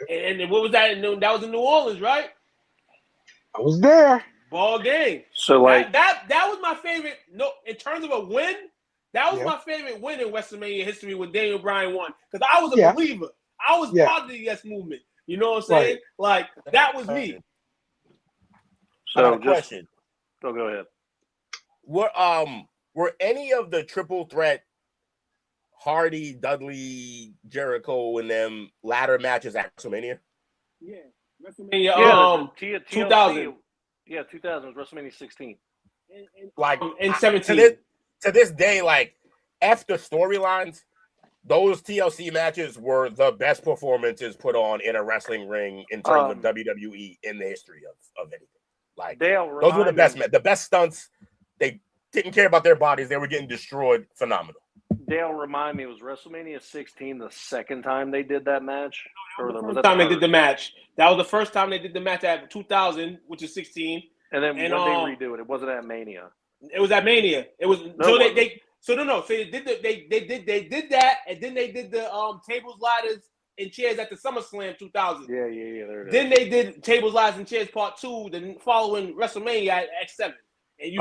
S6: And what was that? That was in New Orleans, right?
S3: I was there.
S6: Ball game.
S4: So like
S6: that was my favorite. No, in terms of a win, that was my favorite win in WrestleMania history when Daniel Bryan won. Because I was a believer. I was part of the yes movement. You know what I'm saying? Like that was me.
S4: So
S5: question.
S4: Go ahead.
S5: Were any of the triple threat Hardy, Dudley, Jericho, and them ladder matches at WrestleMania?
S6: Yeah. WrestleMania 2000.
S4: Yeah, 2000 was WrestleMania 16.
S5: Like
S6: in 17.
S5: To this day, like after storylines, those TLC matches were the best performances put on in a wrestling ring in terms of WWE in the history of anything. Like those were the best stunts. They didn't care about their bodies. They were getting destroyed. Phenomenal.
S4: Dale, remind me, was WrestleMania 16 the second time they did that match?
S6: Or was that the first time they did the match? That was the first time they did the match at 2000, which is 16.
S4: And then when they redo it, it wasn't at Mania.
S6: It was at Mania. It was so they did that, and then they did the tables, ladders, and chairs at the SummerSlam 2000.
S4: Yeah. There it is.
S6: Then they did tables, ladders, and chairs part 2. The following WrestleMania at X7. And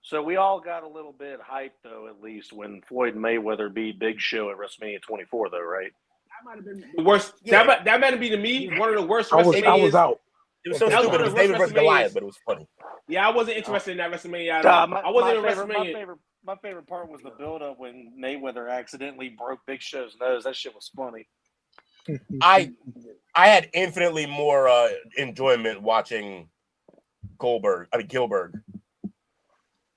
S4: so we all got a little bit hyped, though, at least when Floyd Mayweather beat Big Show at WrestleMania 24, though, right?
S6: That might have been the worst. Yeah. That might have been to me one of the worst WrestleManias.
S3: I was out.
S5: It was so stupid. It was David versus Goliath, but it was funny.
S6: Yeah, I wasn't interested in that WrestleMania. I wasn't in WrestleMania.
S4: My favorite part was the build-up when Mayweather accidentally broke Big Show's nose. That shit was funny.
S5: I had infinitely more enjoyment watching Gilbert.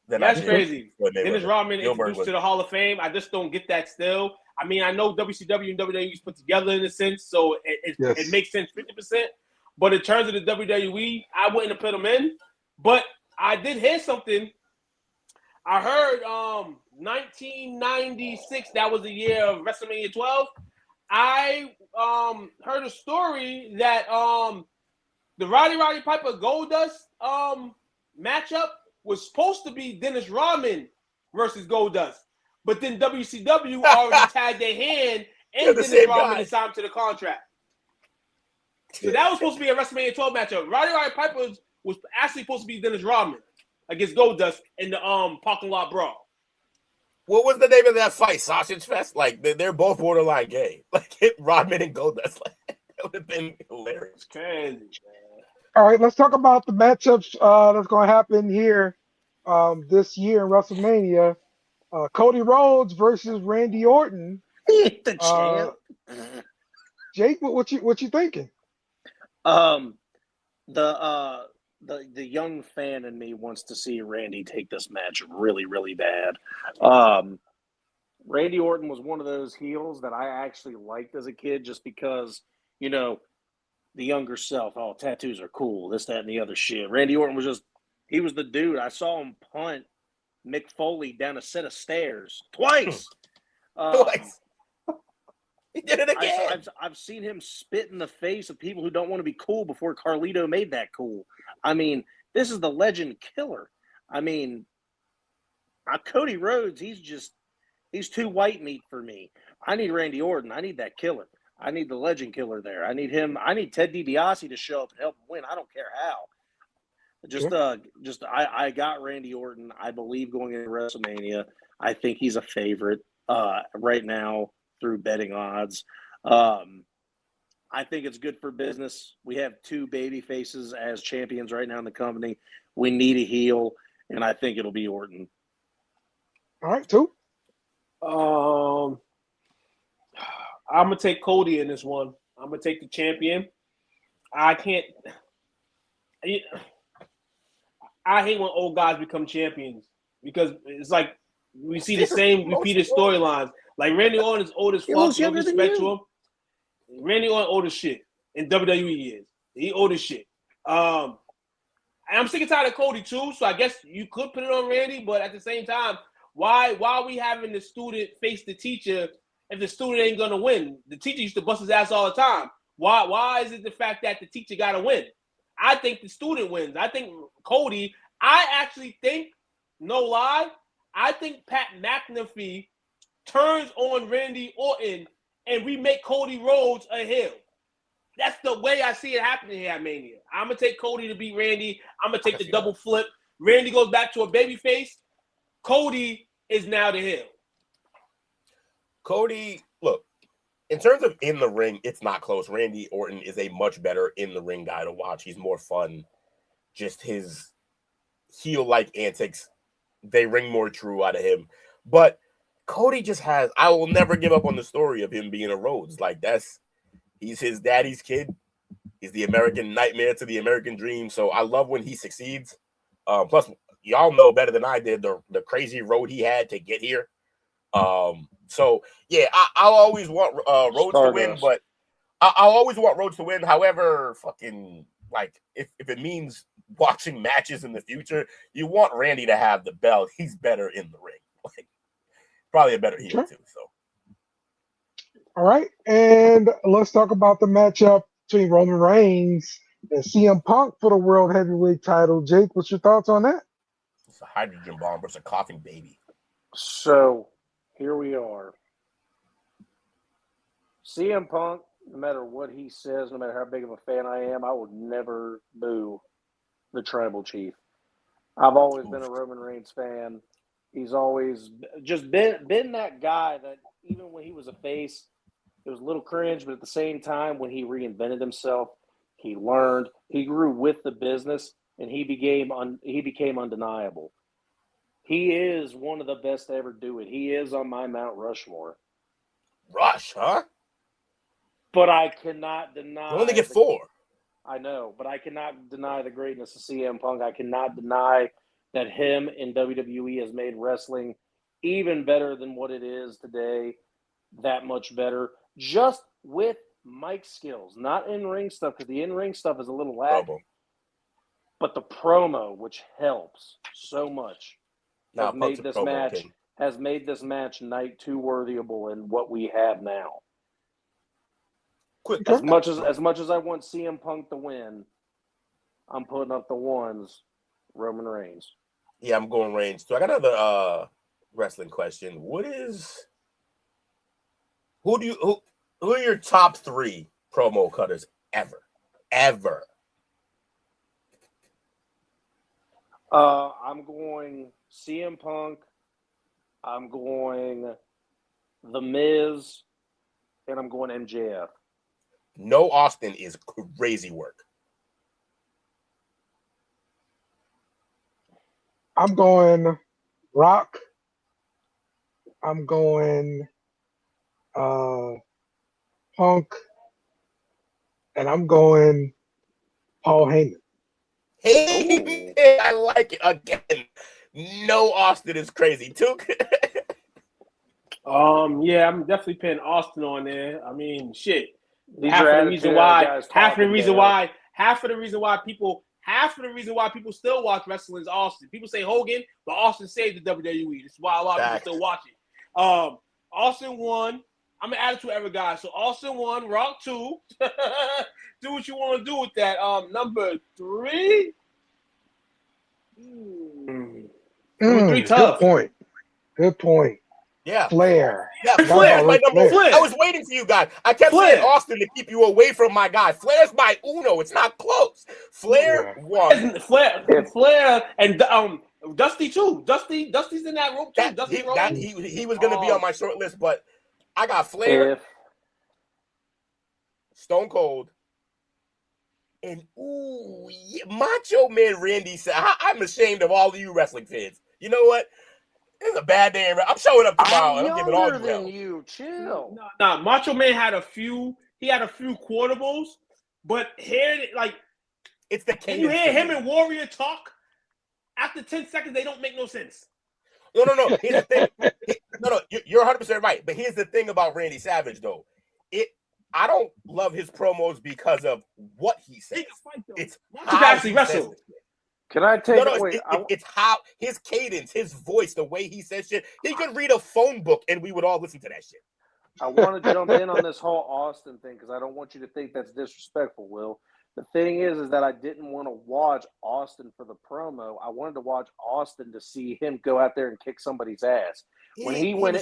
S6: That's crazy. Dennis Rodman introduced to the Hall of Fame. I just don't get that still. I mean, I know WCW and WWE's put together in a sense, so it makes sense 50%. But in terms of the WWE, I wouldn't have put them in. But I did hear something. I heard 1996, that was the year of WrestleMania 12. I heard a story that the Roddy Piper Goldust matchup was supposed to be Dennis Rodman versus Goldust. But then WCW already tagged their hand and Dennis Rodman signed to the contract. So that was supposed to be a WrestleMania 12 matchup. Roddy Piper was actually supposed to be Dennis Rodman against Goldust in the parking lot brawl.
S5: What was the name of that fight? Sausage Fest? Like they're both borderline gay. Like Rodman and Goldust. Like that would have been hilarious.
S6: It's crazy, man.
S3: All right, let's talk about the matchups that's going to happen here this year in WrestleMania. Cody Rhodes versus Randy Orton.
S4: The
S3: Uh,
S4: champ.
S3: Jake, what you thinking?
S4: Um, the young fan in me wants to see Randy take this match really, really bad. Randy Orton was one of those heels that I actually liked as a kid, just because, you know, the younger self. Oh, tattoos are cool. This, that, and the other shit. Randy Orton he was the dude. I saw him punt Mick Foley down a set of stairs twice.
S5: Twice. He did it again.
S4: I've seen him spit in the face of people who don't want to be cool before Carlito made that cool. I mean, this is the legend killer. I mean, Cody Rhodes, he's too white meat for me. I need Randy Orton. I need that killer. I need the legend killer there. I need him. I need Ted DiBiase to show up and help him win. I don't care how. I got Randy Orton. I believe going into WrestleMania. I think he's a favorite right now through betting odds. I think it's good for business. We have two baby faces as champions right now in the company. We need a heel, and I think it'll be Orton.
S3: All right, two.
S6: I'm gonna take Cody in this one. I'm gonna take the champion. I hate when old guys become champions because it's like we see the same repeated storylines. Like Randy Orton is old as fuck. No respect to him. Randy Orton old as shit in WWE is. He old as shit. And I'm sick and tired of Cody too. So I guess you could put it on Randy, but at the same time, why are we having the student face the teacher if the student ain't gonna win? The teacher used to bust his ass all the time. Why is it the fact that the teacher gotta win? I think the student wins. I think Cody. I actually think, no lie, I think Pat McAfee turns on Randy Orton and we make Cody Rhodes a heel. That's the way I see it happening here at Mania. I'm going to take Cody to beat Randy. I'm going to take the double flip. Randy goes back to a babyface. Cody is now the heel.
S5: Cody, look, in terms of in the ring, it's not close. Randy Orton is a much better in the ring guy to watch. He's more fun. Just his heel-like antics, they ring more true out of him. But Cody just has, I will never give up on the story of him being a Rhodes. Like, he's his daddy's kid. He's the American nightmare to the American dream. So I love when he succeeds. Plus, y'all know better than I did the crazy road he had to get here. So yeah, I'll always want Rhodes to win, but I'll always want Rhodes to win. However, fucking like if it means watching matches in the future, you want Randy to have the belt. He's better in the ring. Like, probably a better heel too. So
S3: all right, and let's talk about the matchup between Roman Reigns and CM Punk for the World Heavyweight title. Jake, what's your thoughts on that?
S5: it's a hydrogen bomb versus a coughing baby.
S4: So here we are. CM Punk, no matter what he says, no matter how big of a fan I am, I would never boo the Tribal Chief. I've always been a Roman Reigns fan. He's always just been that guy that even when he was a face, it was a little cringe, but at the same time, when he reinvented himself, he learned, he grew with the business, and he became undeniable. He is one of the best to ever do it. He is on my Mount Rushmore.
S5: Rush, huh?
S4: But I cannot deny.
S5: You only get 4.
S4: I know, but I cannot deny the greatness of CM Punk. I cannot deny that him in WWE has made wrestling even better than what it is today. That much better. Just with mic skills, not in-ring stuff, because the in-ring stuff is a little lacking. But the promo, which helps so much, has made this match night 2 worthyable in what we have now. As much as I want CM Punk to win, I'm putting up the ones, Roman Reigns.
S5: Yeah, I'm going Reigns too. I got another wrestling question. Who are your top 3 promo cutters ever?
S4: I'm going CM Punk. I'm going The Miz, and I'm going MJF.
S5: No Austin is crazy work.
S3: I'm going Rock. I'm going Punk. And I'm going Paul Heyman.
S5: Hey, I like it again. No, Austin is crazy too.
S6: Yeah, I'm definitely putting Austin on there. I mean, shit.
S4: These
S6: Half
S4: are
S6: of the
S4: attitude
S6: reason
S4: era
S6: why,
S4: guys
S6: half of the
S4: talking,
S6: reason
S4: Dale.
S6: why, half of the reason why people still watch wrestling is Austin. People say Hogan, but Austin saved the WWE. That's why a lot of people still watch it. Austin won. I'm an attitude era guy, so Austin won. Rock 2. Do what you want to do with that. Number 3. Number 3 tough.
S3: Good point.
S5: Yeah.
S3: Flair.
S5: Yeah,
S3: Forgot
S5: Flair's
S3: about
S5: my
S3: Ric
S5: number
S3: Flair.
S5: one. I was waiting for you guys. I kept saying Austin to keep you away from my guy. Flair's my uno. It's not close. Flair won.
S6: Flair, and Dusty too. Dusty's in that rope too.
S5: He was going to be on my short list, but I got Flair, Stone Cold, and Macho Man Randy said, I'm ashamed of all of you wrestling fans. You know what? It's a bad day. I'm showing up tomorrow and I'm giving all you hell.
S4: You chill.
S6: Nah, Macho Man had a few. He had a few quotables, but here, like,
S5: it's the
S6: cadence. You hear him and Warrior talk. After 10 seconds, they don't make no sense.
S5: No. Here's the thing. No, you're 100% right. But here's the thing about Randy Savage, though. I don't love his promos because of what he says. It's how he wrestle.
S4: Can I take it?
S5: It's how his cadence, his voice, the way he says shit. He could read a phone book and we would all listen to that shit.
S4: I want to jump in on this whole Austin thing because I don't want you to think that's disrespectful, Will. The thing is that I didn't want to watch Austin for the promo. I wanted to watch Austin to see him go out there and kick somebody's ass. When he went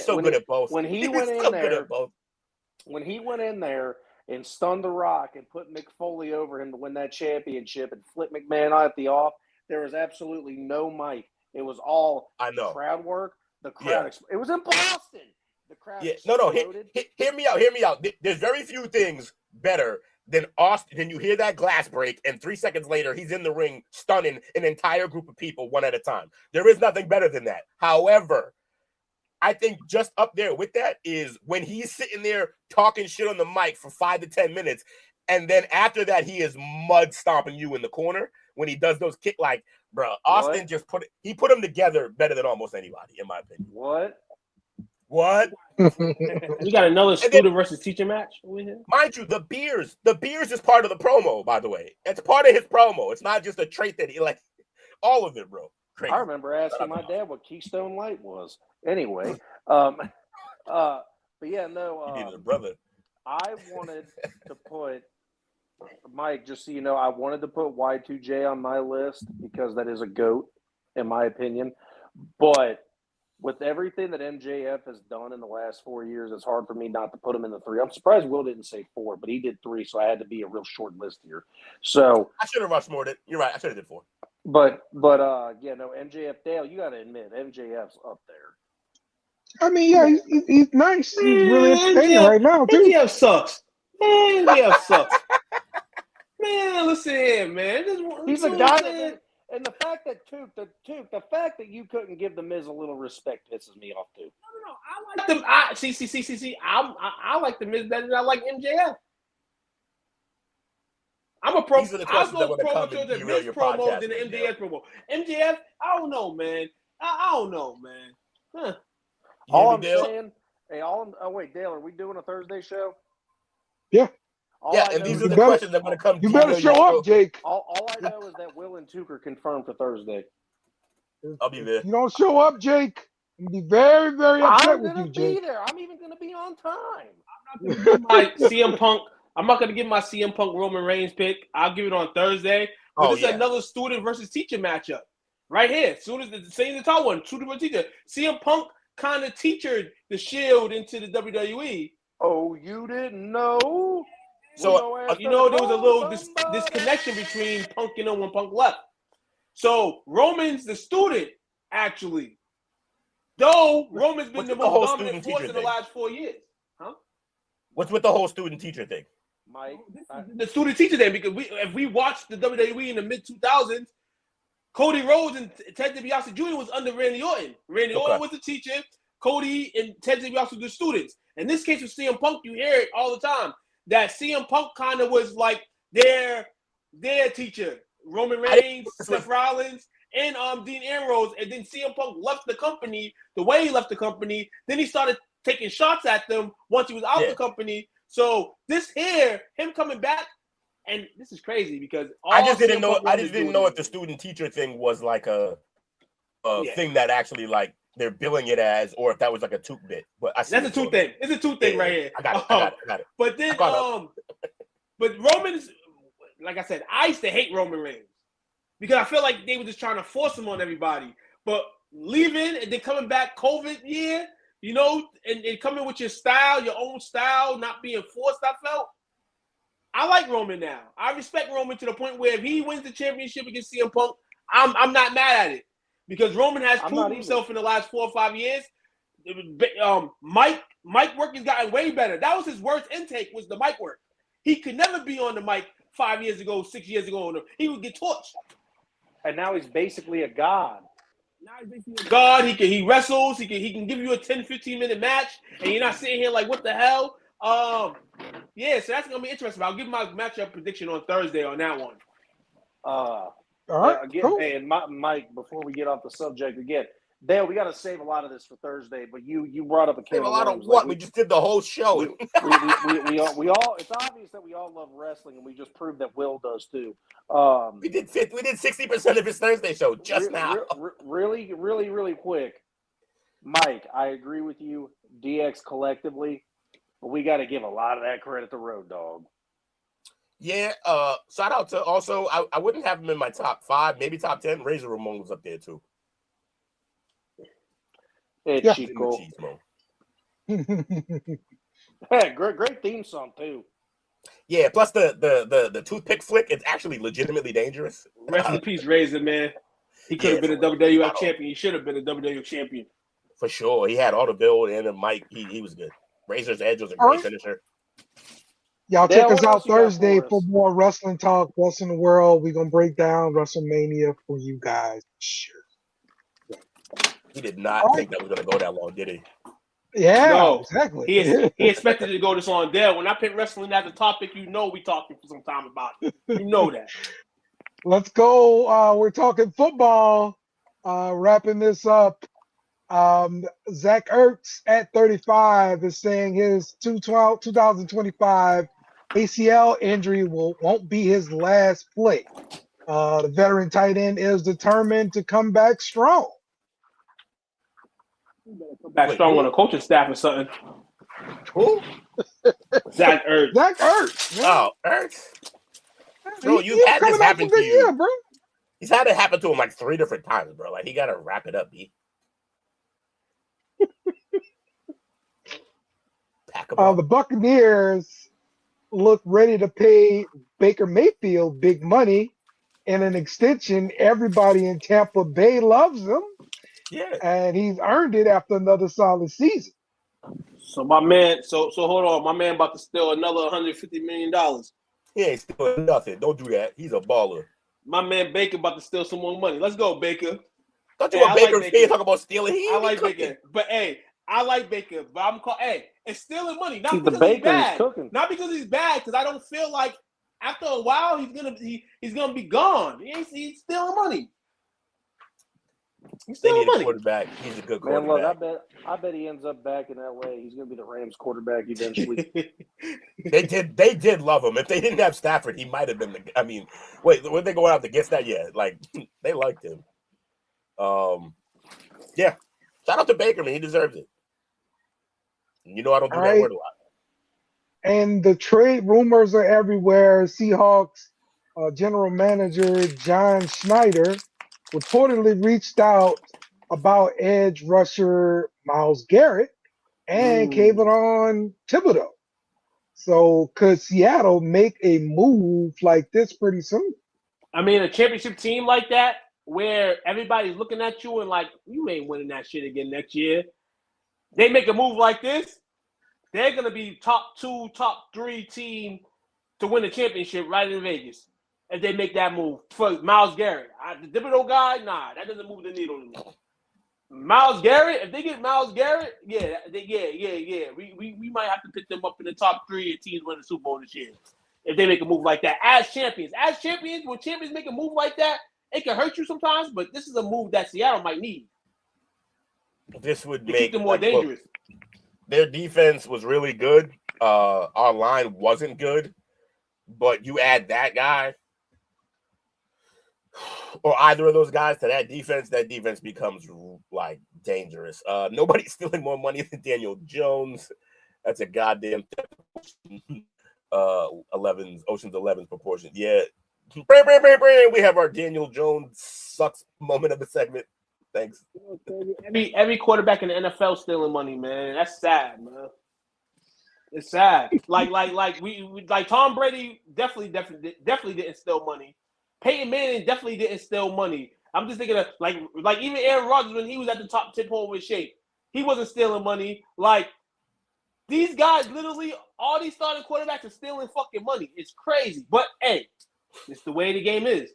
S4: in there and stunned The Rock and put Mick Foley over him to win that championship and flip McMahon out at the off, there was absolutely no mic. It was all crowd work. The crowd, it was in Boston. The crowd exploded.
S5: Hear me out. There's very few things better than Austin. Then you hear that glass break, and 3 seconds later, he's in the ring stunning an entire group of people one at a time. There is nothing better than that. However, I think just up there with that is when he's sitting there talking shit on the mic for 5 to 10 minutes, and then after that, he is mud stomping you in the corner when he does those kick. Like, bro, Austin he put them together better than almost anybody, in my opinion. What?
S6: We got another student versus teacher match over here.
S5: Mind you, the beers is part of the promo, by the way. It's part of his promo. It's not just a trait that he like. All of it, bro. Crazy.
S4: I remember asking my dad what Keystone Light was. Anyway, but yeah, no.
S5: You needed a brother.
S4: I wanted to put Mike. Just so you know, I wanted to put Y2J on my list because that is a GOAT, in my opinion. But with everything that MJF has done in the last 4 years, it's hard for me not to put him in the 3. I'm surprised Will didn't say 4, but he did 3, so I had to be a real short list here. So
S5: I should have rushed more. You're right. I should have did 4.
S4: But yeah, no, MJF, Dale, you got to admit, MJF's up there.
S3: I mean, yeah, he's nice. He's really entertaining right now, too.
S6: MJF sucks. MJF sucks. Man, listen here, man.
S4: He's a guy that, and the fact that the fact that you couldn't give the Miz a little respect pisses me off too.
S6: No. I like them. I like the Miz better than I like MJF. I'm a pro. I'll go promo to the Miz promo than the MJF promo. MJF, I don't know, man. I don't know, man. Huh.
S4: All I'm saying, wait, Dale, are we doing a Thursday show?
S3: Yeah.
S5: And these are the questions that are going to come.
S3: You better show up, Jake.
S4: All I know is that Will and Tuke are confirmed for Thursday.
S5: I'll be there.
S3: If you don't show up, Jake, I'll be very, very upset with you, Jake.
S4: I'm going to be there. I'm even going to be on time.
S6: I'm not going to give my CM Punk Roman Reigns pick. I'll give it on Thursday. But this is another student versus teacher matchup. Right here. Soon as the same as the top one, student versus teacher. CM Punk kind of teachered the Shield into the WWE.
S4: Oh, you didn't know?
S6: So, there was a little disconnection between Punk and when Punk left. So, Roman's the student, actually. Though, Roman's been the most dominant force in the last 4 years. Huh?
S5: What's with the whole student-teacher thing?
S4: Mike,
S6: the student teacher then, because if we watched the WWE in the mid 2000s, Cody Rhodes and Ted DiBiase Jr. was under Randy Orton. Randy Orton was the teacher. Cody and Ted DiBiase were the students. In this case with CM Punk, you hear it all the time that CM Punk kind of was like their teacher. Roman Reigns, Seth Rollins, and Dean Ambrose, and then CM Punk left the company. The way he left the company, then he started taking shots at them once he was out the company. So this here, him coming back, and this is crazy because
S5: I just didn't know if the student teacher thing was like a thing that actually like they're billing it as, or if that was like a toot bit. But that's
S6: a toot thing. It's a toot thing right here.
S5: I got it.
S6: But then but Roman's, like I said, I used to hate Roman Reigns because I feel like they were just trying to force him on everybody. But leaving and then coming back COVID year, you know, and coming with your style, your own style, not being forced, I like Roman now. I respect Roman to the point where if he wins the championship against CM Punk, I'm not mad at it. Because Roman has proven himself in the last 4 or 5 years. Mic work has gotten way better. That was his worst intake, was the mic work. He could never be on the mic 5 years ago, 6 years ago. He would get torched.
S4: And now he's basically a god.
S6: Now he's basically a god. He wrestles. He can give you a 10, 15-minute match, and you're not sitting here like, what the hell? Yeah, so that's going to be interesting. I'll give my matchup prediction on Thursday on that one.
S3: All right,
S4: again,
S3: cool.
S4: Hey, and Mike, before we get off the subject again, Dale, we got to save a lot of this for Thursday. But you brought up a
S5: a lot of what? We just did the whole show.
S4: We all. It's obvious that we all love wrestling, and we just proved that Will does too.
S5: We did 60% of his Thursday show just now.
S4: Really quick, Mike. I agree with you. DX collectively, but we got to give a lot of that credit to Road Dogg.
S5: Yeah, shout out to also, I wouldn't have him in my top 5, maybe top 10. Razor Ramon was up there too.
S4: Hey,
S3: Yeah.
S4: Chico. Hey, great theme song too.
S5: Yeah, plus the toothpick flick, it's actually legitimately dangerous.
S6: Rest in peace, Razor, man. He could have been a WWF champion. He should have been a WWF champion.
S5: For sure. He had all the build and the mic. He was good. Razor's Edge was a great finisher.
S3: Y'all
S4: Dale,
S3: check us
S4: what
S3: out
S4: else you got
S3: Thursday
S4: for
S3: for
S4: us?
S3: more wrestling talk, What's in the World. We're going to break down WrestleMania for you guys. Sure.
S5: He did not think that was going to go that long, did he?
S3: Yeah,
S6: No,
S3: exactly.
S6: He expected to go this on Dale. When I picked wrestling as a topic, you know we talking for some time about it. You know that.
S3: Let's go. We're talking football. Wrapping this up. Zach Ertz at 35 is saying his 2025 ACL injury won't be his last play. The veteran tight end is determined to come back strong.
S6: Come back strong on a coaching staff or something.
S5: Who?
S6: Zach Ertz.
S3: Zach Ertz. Man.
S5: Oh, Ertz. Bro, you've had this happen to you.
S3: Year, bro.
S5: He's had it happen to him like 3 different times, bro. Like, he got to wrap it up, B.
S3: The Buccaneers look ready to pay Baker Mayfield big money and an extension. Everybody in Tampa Bay loves him.
S5: Yeah.
S3: And he's earned it after another solid season.
S6: So my man, so hold on. My man about to steal another $150 million.
S5: He ain't stealing nothing. Don't do that. He's a baller.
S6: My man Baker about to steal some more money. Let's go, Baker.
S5: Don't you want Baker fan talk about stealing?
S6: I like Baker. But hey, I like Baker. But I'm called it's stealing money. Not
S4: The
S6: because
S4: bacon
S6: he's bad.
S4: is cooking.
S6: Not because he's bad, because I don't feel like after a while he's gonna be gone. He's stealing money. He's
S5: They
S6: stealing
S5: need a
S6: money.
S5: quarterback. He's a good
S4: Man,
S5: quarterback.
S4: look, I bet he ends up back in LA. He's gonna be the Rams quarterback eventually.
S5: They did love him. If they didn't have Stafford, he might have been were they going out to get that? Yeah, like they liked him. Yeah. Shout out to Baker, man. He deserves it. You know I don't do that word a lot.
S3: And the trade rumors are everywhere. Seahawks general manager John Schneider reportedly reached out about edge rusher Myles Garrett and Kayvon Thibodeau. So could Seattle make a move like this pretty soon?
S6: I mean, a championship team like that, where everybody's looking at you and like, you ain't winning that shit again next year. They make a move like this, they're going to be top 2, top 3 team to win the championship right in Vegas if they make that move for Myles Garrett. The Thibodeau guy, nah, that doesn't move the needle anymore. Myles Garrett, if they get Myles Garrett, yeah. We might have to pick them up in the top 3 of teams winning the Super Bowl this year. If they make a move like that. As champions, when champions make a move like that, it can hurt you sometimes, but this is a move that Seattle might need.
S5: This would
S6: to
S5: make
S6: keep them more dangerous.
S5: Look, their defense was really good. Our line wasn't good, but you add that guy or either of those guys to that defense becomes like dangerous. Nobody's stealing more money than Daniel Jones. That's a goddamn Ocean's 11's proportion. Yeah. We have our Daniel Jones sucks moment of the segment. Thanks.
S6: Every quarterback in the NFL stealing money, man. That's sad, man. It's sad. Like Tom Brady definitely didn't steal money. Peyton Manning definitely didn't steal money. I'm just thinking of like even Aaron Rodgers when he was at the top tip hole with shape, he wasn't stealing money. Like these guys, literally, all these starting quarterbacks are stealing fucking money. It's crazy, but hey, it's the way the game is.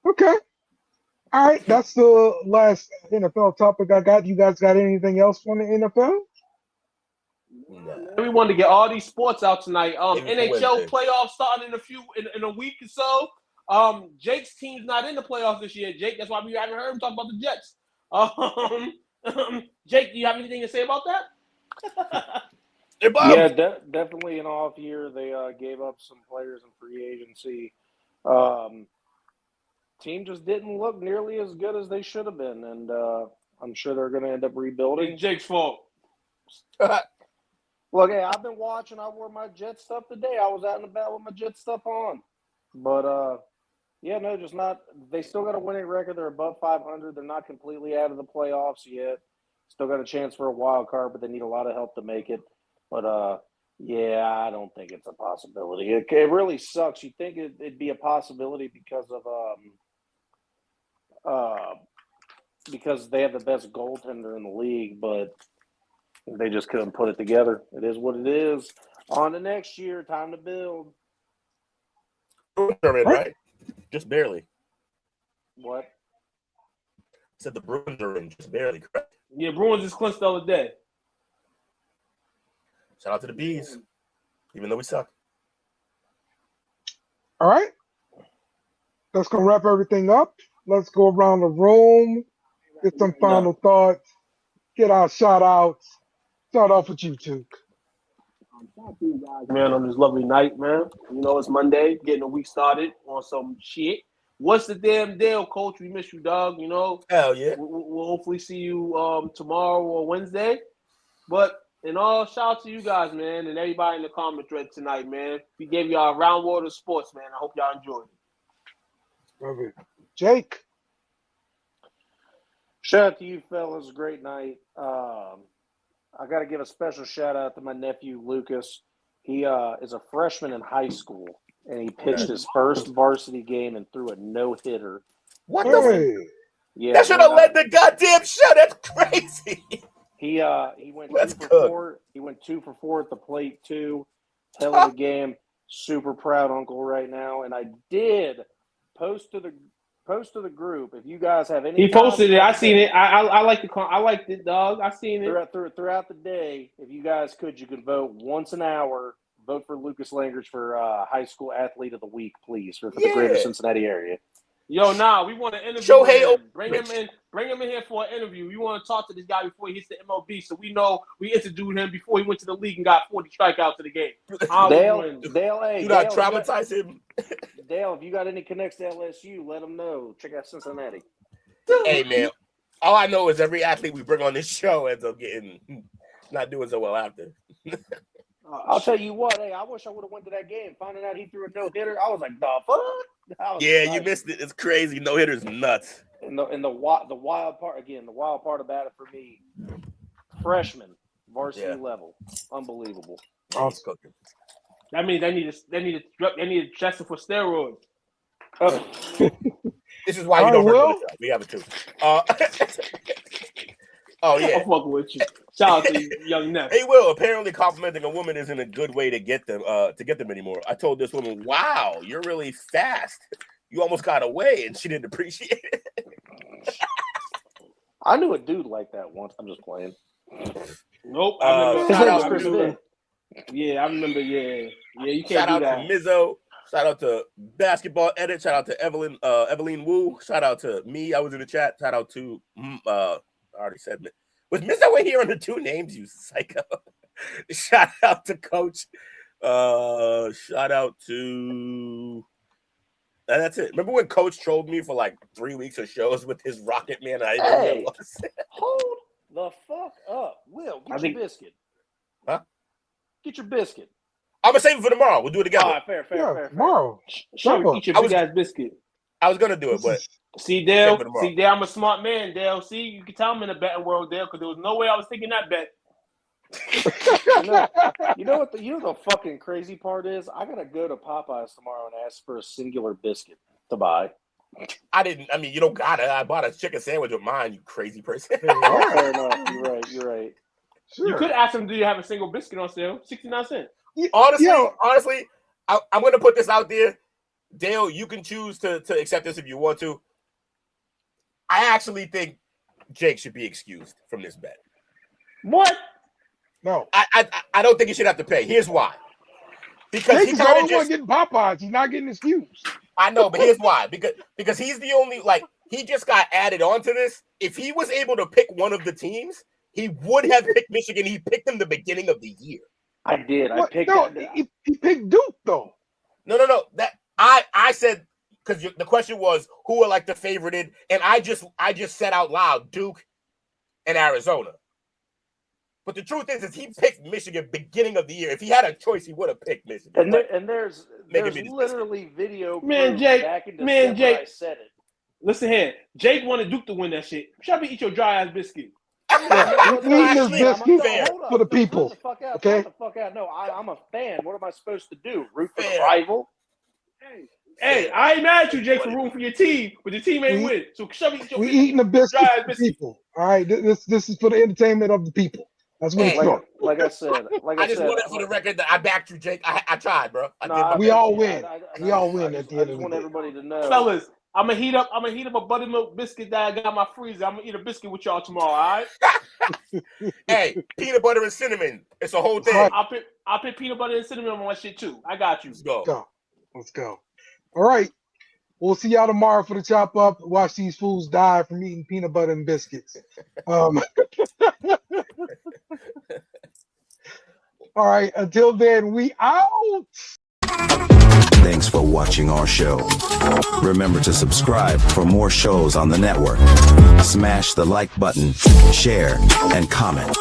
S3: Okay. All right. That's the last NFL topic I got. You guys got anything else from the NFL?
S6: We wanted to get all these sports out tonight. NHL playoffs starting in a week or so. Jake's team's not in the playoffs this year. Jake, that's why we haven't heard him talk about the Jets. Jake, do you have anything to say about that?
S4: Yeah, definitely an off year. They gave up some players in free agency. Team just didn't look nearly as good as they should have been, and I'm sure they're going to end up rebuilding.
S6: It's Jake's fault.
S4: Look, hey, I've been watching. I wore my Jet stuff today. I was out and about with my Jet stuff on. But, yeah, no, just not – they still got a winning record. They're above 500. They're not completely out of the playoffs yet. Still got a chance for a wild card, but they need a lot of help to make it. But, yeah, I don't think it's a possibility. It really sucks. You'd think it'd be a possibility because they have the best goaltender in the league, but they just couldn't put it together. It is what it is. On to next year. Time to build.
S5: Bruins are in, right? Just barely.
S4: What?
S5: I said the Bruins are in, just barely, correct?
S6: Yeah, Bruins just clinched the other day.
S5: Shout out to the Bees, even though we suck.
S3: All right. Let's go wrap everything up. Let's go around the room, get some final thoughts, get our shout outs. Start off with you, Tuke.
S6: Thank you guys, man, on this lovely night, man. You know, it's Monday, getting the week started on some shit. What's the damn deal, Coach? We miss you, dog. You know,
S5: hell yeah.
S6: We'll hopefully see you tomorrow or Wednesday. But in all, shout out to you guys, man, and everybody in the comment thread tonight, man. We gave y'all a round world of sports, man. I hope y'all enjoyed it.
S3: Perfect. Jake.
S4: Shout out to you, fellas. Great night. I got to give a special shout out to my nephew, Lucas. He is a freshman in high school, and he pitched his first varsity game and threw a no-hitter.
S5: What the?
S4: Yeah,
S5: that should have led the goddamn show. That's crazy.
S4: He went 2 for 4. He went 2 for 4 at the plate too. Hell of a game. Super proud uncle right now. And I did post to the group. If you guys have any,
S6: he posted it. I seen it. I liked it, dog. I seen it
S4: throughout the day. If you guys could, you could vote once an hour. Vote for Lucas Langers for high school athlete of the week, please, for the greater Cincinnati area.
S6: Yo, we want to interview him. Bring him in here for an interview. We want to talk to this guy before he hits the MLB, so we know we interviewed him before he went to the league and got 40 strikeouts in the game.
S4: Dale,
S5: do not traumatize him.
S4: Dale, if you got any connects to LSU, let them know. Check out Cincinnati.
S5: Hey, man, all I know is every athlete we bring on this show ends up not doing so well after.
S4: I'll tell you what, hey, I wish I would have went to that game. Finding out he threw a no-hitter, I was like, the fuck?
S5: Yeah, you missed it. It's crazy. No-hitter's nuts.
S4: And the wild part about it for me, freshman, varsity level. Unbelievable.
S5: Awesome.
S6: That means they need to test it for steroids.
S5: This is why you don't work with us. We have it too. Oh yeah.
S6: I'm fucking with you. Shout out to young Neff.
S5: Hey, Will, apparently complimenting a woman isn't a good way to get them anymore. I told this woman, wow, you're really fast. You almost got away, and she didn't appreciate it.
S4: I knew a dude like that once. I'm just playing.
S6: Nope.
S5: Shout out
S4: Chris Vick.
S6: Yeah, I remember. Yeah, you can't
S5: Shout
S6: do
S5: out
S6: that.
S5: to Mizzo. Shout out to Basketball Edit. Shout out to Evelyn Wu. Shout out to me. I was in the chat. Shout out to I already said it. Was Mizzo in here on the two names, you psycho? Shout out to Coach. Shout out to. And that's it. Remember when Coach trolled me for like 3 weeks of shows with his Rocket Man? I didn't know who it was.
S4: Hold the fuck up. Will, get your biscuit.
S5: Huh?
S4: Get your biscuit.
S5: I'm going to save it for tomorrow. We'll do it together.
S4: All right, fair.
S3: Tomorrow.
S6: Show eat your big ass biscuit.
S5: I was going to do it, but.
S6: See, Dale, I'm a smart man, Dale. See, you can tell I'm in the betting world, Dale, because there was no way I was taking that bet.
S4: You know what the fucking crazy part is? I gotta go to Popeyes tomorrow and ask for a singular biscuit to buy.
S5: You don't gotta. I bought a chicken sandwich with mine, you crazy person.
S4: Oh, fair enough. You're right.
S3: Sure.
S6: You could ask him, do you have a single biscuit on sale? 69 cents.
S5: Honestly, I'm gonna put this out there. Dale, you can choose to accept this if you want to. I actually think Jake should be excused from this bet.
S6: What?
S3: No.
S5: I don't think he should have to pay. Here's why. Because
S3: Jake's the only one getting Popeyes. He's not getting excused.
S5: I know, but here's why. Because he's the only, he just got added onto this. If he was able to pick one of the teams, he would have picked Michigan. He picked them the beginning of the year.
S4: I did.
S3: He picked Duke, though.
S5: No. That I said, because the question was who are like the favorite in, and I just said out loud Duke and Arizona. But the truth is he picked Michigan beginning of the year. If he had a choice, he would have picked Michigan.
S4: And there's literally video.
S6: Jake.
S4: Back in December, I said it.
S6: Listen here. Jake wanted Duke to win that shit. Shut up and eat your dry ass biscuit.
S3: Eating this biscuit for the people. Okay?
S4: Get the fuck out. No, I'm a fan. What am I supposed to do? Root for the rival?
S6: Hey, I ain't mad at you, Jake, for rooting for your team, but your team ain't win. So shut up and eat your
S3: biscuit. We eating the biscuit for the people. All right? This is for the entertainment of the people. That's what it's for.
S4: Like I said.
S5: I just wanted for the record that I backed you, Jake. I tried, bro.
S3: We all win. We all win at the end of the day.
S4: I just want everybody to know.
S6: Fellas, I'm gonna heat up a buttermilk biscuit that I got in my freezer. I'm gonna eat a biscuit with y'all tomorrow, all right?
S5: Hey, peanut butter and cinnamon. It's a whole thing.
S6: I'll put peanut butter and cinnamon on my shit too. I got you.
S3: Let's go. All right. We'll see y'all tomorrow for the chop up. Watch these fools die from eating peanut butter and biscuits. All right. Until then, we out.
S8: Thanks for watching our show. Remember to subscribe for more shows on the network. Smash the like button, share, and comment.